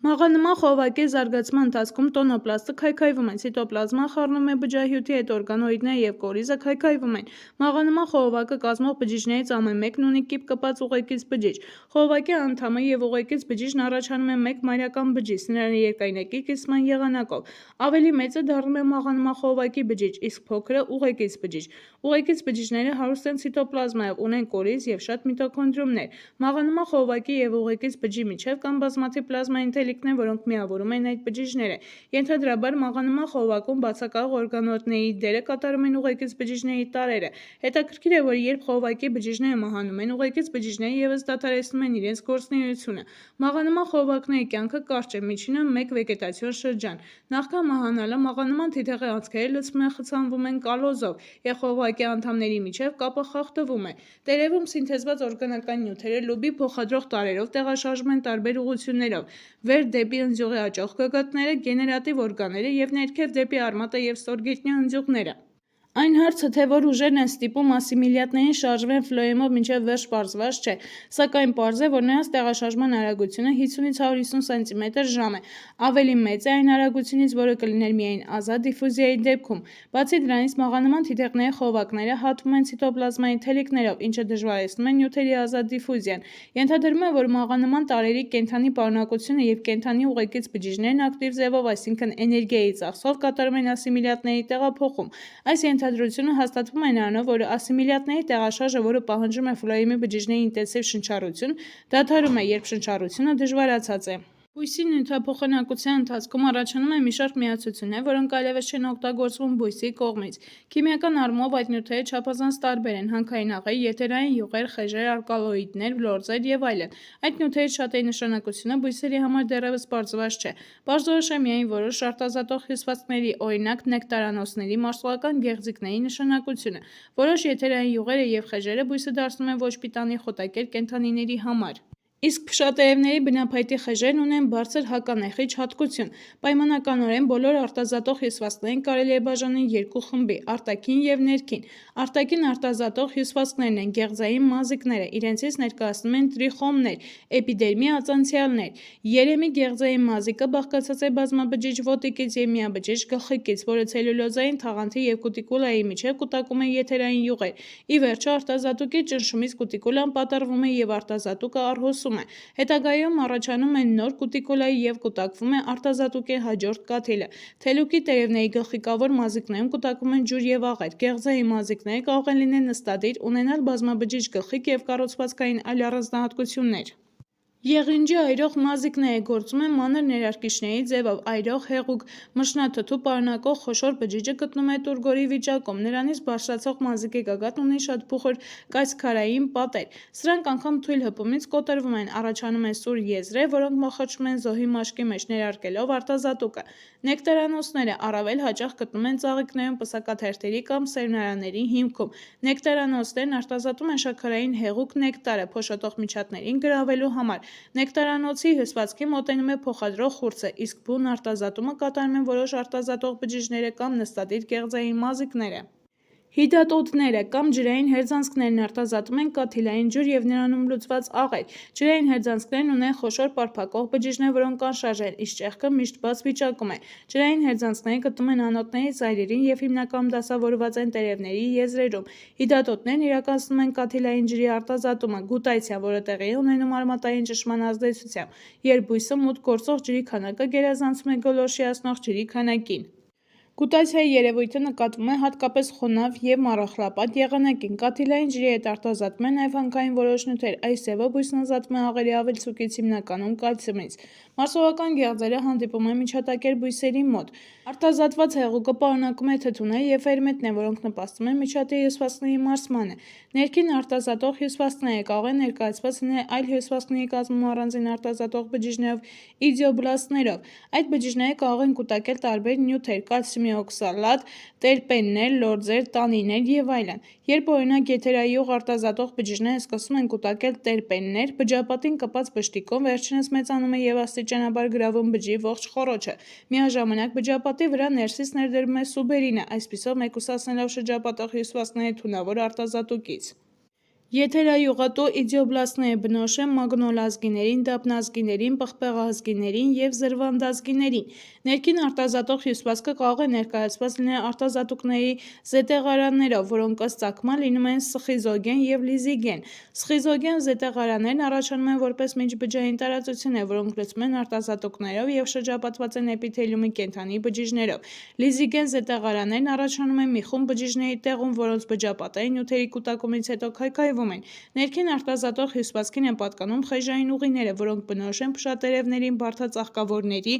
Մաղանման խողովակի զարգացման ընթացքում տոնոպլաստը քայքայվում է, ցիտոպլազման խառնում է բջջահյութի հետ, օրգանոիդները և կորիզը քայքայվում են։ Մաղանման խողովակը կազմող բջիջներից ամեն մեկն ունի կիպ կպած ուղեկից բջիջ։ Խողովակի անդամը և ուղեկից բջիջն առաջանում է մեկ մայրական բջիջ, նրա երկայնակի կիսման եղանակով։ Ավելի մեծը դառնում է մաղանման խողովակի բջիջ, իսկ փոքրը՝ ուղեկից բջիջ։ Ուղեկից բջիջները հարուստ են ցիտոպլազմայով, ունեն կորիզ և շատ միտոքոնդրիումներ։ Մաղանման խողովակի և ուղեկից բջջի միջև կան բազմաթիվ պլազմային թելիկներ, որոնք միավորում են այդ բջիջները։ Ենթադրաբար մաղանման խողովակում բացակայող օրգանոիդների դերը կատարում են ուղեկից բջիջների տարրերը։ Հետաքրքիր է, որ երբ խողովակի բջիջները մահանում են, ուղեկից բջիջները ևս դադարեցնում են իրենց գործունեությունը։ Մաղանման խողովակների կյանքը կարճ է, միջինը 1 վեգետացիոն շրջան։ Նախքան մահանալը մաղանման թիթեղի անցքերը լցվում են, խցանվում են կալոզով, և խողովակի անդամների միջև կապը խախտվում է։ Տերևում սինթեզված օրգանական նյութերը լուբի փոխադրող տարրերով տեղաշարժվում են տարբեր ուղղություններով՝ վեր դեպի ընձյուղի աճող գագաթները, գեներատիվ օրգանները և ներքև դեպի արմատը և ստորգետնյա ընձյուղները։ Այն հարցը, թե որ ուժերն են ստիպում ասիմիլյանտներին շարժվեն ֆլոեմով մինչև վերջ պարզված չէ, սակայն պարզ է, որ նրանց տեղաշարժման արագությունը 50-ից 150 սմ/ժ է, ավելի մեծ է այն արագությունից, որը կլիներ միայն ազատ դիֆուզիայի դեպքում։ Բացի դրանից, մաղանման թիթեղների խողովակները հատվում են ցիտոպլազմային թելիկներով, ինչը դժվարեցնում է նյութերի ազատ դիֆուզիան։ Ենթադրվում է, որ մաղանման տարրերի կենդանի պարունակությունը և կենդանի ուղեկից բջիջներն ակտիվ ձևով, այսինքն էներգիայի ծախսով, կատարում են ասիմիլյանտների տեղափոխում։ Այս ենթադրությունը հաստատվում է նրանով, որ ասիմիլյանտների տեղաշարժը, որը պահանջում է ֆլոեմի բջիջների ինտենսիվ շնչառություն, դադարում է, երբ շնչառությունը դժվարացած է։ Բույսի նյութափոխանակության ընթացքում առաջանում է մի շարք միացություններ, որոնք այլևս չեն օգտագործվում բույսի կողմից։ Քիմիական առումով այդ նյութերը չափազանց տարբեր են՝ հանքային աղեր, եթերային յուղեր, խեժեր, ալկալոիդներ, լորձեր և այլն։ Այդ նյութերից շատերի նշանակությունը բույսերի համար դեռևս պարզված չէ։ Պարզորոշ է միայն որոշ արտազատող հյուսվածքների, օրինակ նեկտարանոցների, մարսողական գեղձիկների նշանակությունը։ Որոշ եթերային յուղերը և խեժերը բույսը դարձնում են ոչ պիտանի խոտակեր կենդանիների համար։ Իսկ փշատերևների բնափայտի խեժերն ունեն բարձր հականեխիչ հատկություն։ Պայմանականորեն բոլոր արտազատող հյուսվածքներին կարելի է բաժանել երկու խմբի՝ արտաքին և ներքին։ Արտաքին արտազատող հյուսվածքներն են գեղձային մազիկները, իրենցից ներկայացնում են տրիխոմներ, էպիդերմի ածանցյալներ։ Երեմի գեղձային մազիկը բաղկացած է բազմաբջիջ ոտիկից և միաբջիջ գլխիկից, որը ցելյուլոզային թաղանթի և կուտիկուլայի միջև կուտակում է եթերային յուղեր։ Ի վերջո, արտազատուկի ճնշումից կուտիկուլան պատառվում է և արտազատուկը առհոսում է։ Հետագայում առաջանում են նոր կուտիկուլայի և կուտակվում է արտազատուկի հաջորդ կաթիլը։ Թելուկի տերևների գլխիկավոր մազիկներում կուտակվում են ջուր և աղեր։ Գեղձային մազիկները կարող են լինել նստադիր, ունենալ բազմաբջիջ գլխիկ և կառուցվածքային այլ առանձնահատկություններ։ Եղինջի այրող մազիկները գործում են մանր ներարկիչների ձևով։ Այրող, հեղուկ, մշնաթթու պարունակող խոշոր բջիջը գտնվում է տուրգորի վիճակում։ Նրանից բարձրացող մազիկի գագաթն ունի շատ փոքր կայծքարային պատեր։ Սրանք անգամ թույլ հպումից կոտրվում են, առաջանում են սուր եզրեր, որոնք մխրճվում են զոհի մաշկի մեջ, ներարկելով արտազատուկը։ Նեկտարանոցները առավել հաճախ գտնվում են ծաղիկներում, պսակաթերթերի կամ սերմնարանների հիմքում։ Նեկտարանոցներն արտազատում են շաքարային հեղուկ նեկտարը փոշոտող միջատներին գրավելու համար։ Նեկտարանոցի հյուսվածքին մոտենում է փոխադրող խուրձը, իսկ բուն արտազատումը կատարում են որոշ արտազատող բջիջները կամ նստադիր գեղձային մազիկները։ Հիդատոդները կամ ջրային հերձանցքներն արտազատում են կաթիլային ջուր և նրանում լուծված աղեր։ Ջրային հերձանցքներն ունեն խոշոր պարփակող բջիջներ, որոնք անշարժ են, իսկ ճեղքը միշտ բաց վիճակում է։ Ջրային հերձանցքները գտնվում են անոթների ծայրերին և հիմնականում դասավորված են տերևների եզրերում։ Հիդատոդներն իրականացնում են կաթիլային ջրի արտազատումը՝ գուտացիա, որը տեղի է ունենում արմատային ճնշման ազդեցությամբ, երբ բույսը մուտք գործող ջրի քանակը գերազանցում է գոլորշիացնող ջրի քանակին։ Կուտացիայի երևույթը նկատվում է հատկապես խոնավ և մառախլապատ եղանակին։ Կաթիլային ջրի հետ արտազատում է նաև հանքային որոշ նյութեր։ Այս ձևով բույսն ազատվում է աղերի ավելցուկից, հիմնականում կալցիումից։ Մարսողական գեղձերը հանդիպում են միջհատակեր բույսերի մոտ։ Արտազատված հեղուկը պարունակում է թթուներ և ֆերմենտներ, որոնք նպաստում են միջատի հյուսվածքների մարսմանը։ Ներքին արտազատող հյուսվածքները կարող են ներկայացված լինել այլ հյուսվածքների կազմում առանձին արտազատող բջիջներով, իդիոբլաստներով։ Այդ բջիջները կարող են կուտակել տարբեր նյութեր՝ կալցիումի օքսալատ, տերպեններ, լորձեր, տանիններ և այլն։ Երբ օրինակ եթերայուղ արտազատող բջիջները սկսում են կուտակել տերպեններ, բջջապատին կպած բշտիկով վերջինս մեծանում է և աստիճանաբար գրավում բջջի ողջ խոռոչը։ Միաժամանակ բջջապատի վրա ներսից ներդրվում է սուբերինը, այսպիսով մեկուսացնելով շրջապատող հյուսվածքները թունավոր արտազատուկից։ Եթերայուղատու իդիոբլաստները բնորոշ են մագնոլազգիներին, դափնազգիներին, պղպեղազգիներին և զրվանդազգիներին։ Ներքին արտազատող հյուսվածքը կարող է ներկայացված լինել արտազատուկների զետեղարաններով, որոնք ըստ ծագման լինում են սխիզոգեն և լիզիգեն։ Սխիզոգեն զետեղարաններն առաջանում են որպես միջբջջային տարածություններ, որոնք լցվում են արտազատուկներով և շրջապատված են էպիթելիումի կենդանի բջիջներով։ Լիզիգեն զետեղարաններն առաջանում են մի խումբ բջիջների տեղում, որոնց բջջապատային նյութերի կուտակումից հետո քայքայվում են։ Ներքին արտազատող հյուսվածքին են պատկանում խեժային ուղիները, որոնք բնորոշ են փշատերևներին, բարդածաղկավորների,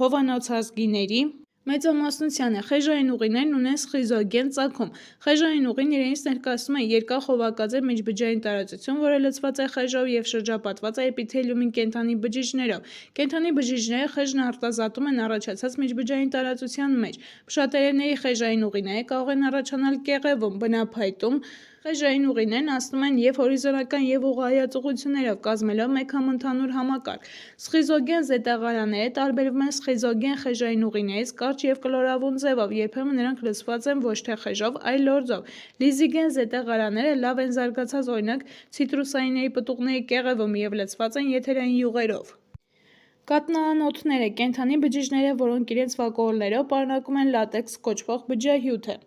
հովանոցազգիների մեծամասնությանը։ Խեժային ուղիներն ունեն սխիզոգեն ծագում։ Խեժային ուղին իրենից ներկայացնում է երկար խողակաձև միջբջջային տարածություն, որը լցված է խեժով և շրջապատված է էպիթելիումի կենդանի բջիջներով։ Կենդանի բջիջները խեժն արտազատում են առաջացած միջբջջային տարածության մեջ։ Փշատերևների խեժային ուղիները կարող են առաջանալ կեղևում, բնափայտում։ Խեժային ուղիներն անցնում են և հորիզոնական և ուղղահայաց ուղղություններով, կազմելով մեկ համընդհանուր համակարգ։ Սխիզոգեն զետեղարանները տարբերվում են սխիզոգեն խեժային ուղիներից կարճ և կլորավուն ձևով, երբեմն նրանք լցված են ոչ թե խեժով, այլ լորձով։ Լիզիգեն զետեղարանները լավ են զարգացած, օրինակ ցիտրուսայինների պտուղների կեղևում և լցված են եթերային յուղերով։ Կաթնանոթները կենդանի բջիջներ են, որոնք իրենց վակուոլներով պարունակում են լատեքս կոչվող բջջահյութը։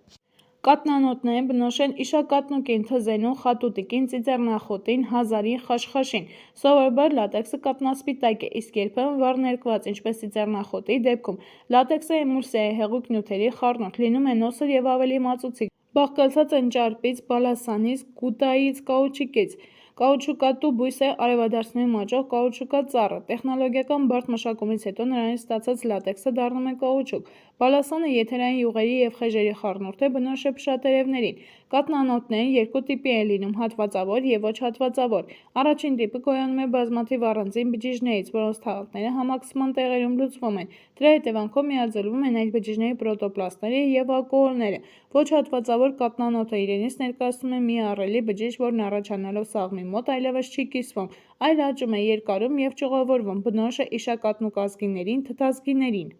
Կաթնանոթները բնորոշ են իշակատնուկին, թզենուն, խատուտիկին, ծիծեռնախոտին, հազարին, խաշխաշին։ Սովորաբար լատեքսը կաթնասպիտակ է, իսկ երբեմն վառ ներկված, ինչպես ծիծեռնախոտի դեպքում։ Լատեքսը էմուլսիա է հեղուկ նյութերի խառնուրդ, լինում է նոսր և ավելի մածուցիկ։ Բաղկացած են ճարպից, բալասանից, գուտայից, կաուչուկից։ Կաուչուկատու բույս է արևադարձներում աճող կաուչուկա ծառը։ Տեխնոլոգիական բարդ մշակումից հետո նրանից ստացած լատեքսը դառնում է կաուչուկ։ Բալասանը եթերային յուղերի և խեժերի խառնուրդ է, բնորոշ է փշատերևներին։ Կաթնանոթները երկու տիպի են լինում՝ հատվածավոր և ոչ հատվածավոր։ Առաջին տիպը գոյանում է բազմաթիվ առանձին բջիջներից, որոնց թաղանթները համակցման տեղերում լուծվում են։ Դրա հետևանքով միաձուլվում են այդ բջիջների պրոտոպլաստները և վակուոլները։ Ոչ հատվածավոր կաթնանոթը իրենից ներկայացնում է մի ահռելի բջիջ, որն առաջանալով սաղմի մոտ այլևս չի կիսվում, այլ աճում է, երկարում և ճյուղավորվում։ Բնորոշ է իշակատնուկ ազգիներին, թթազգիներին։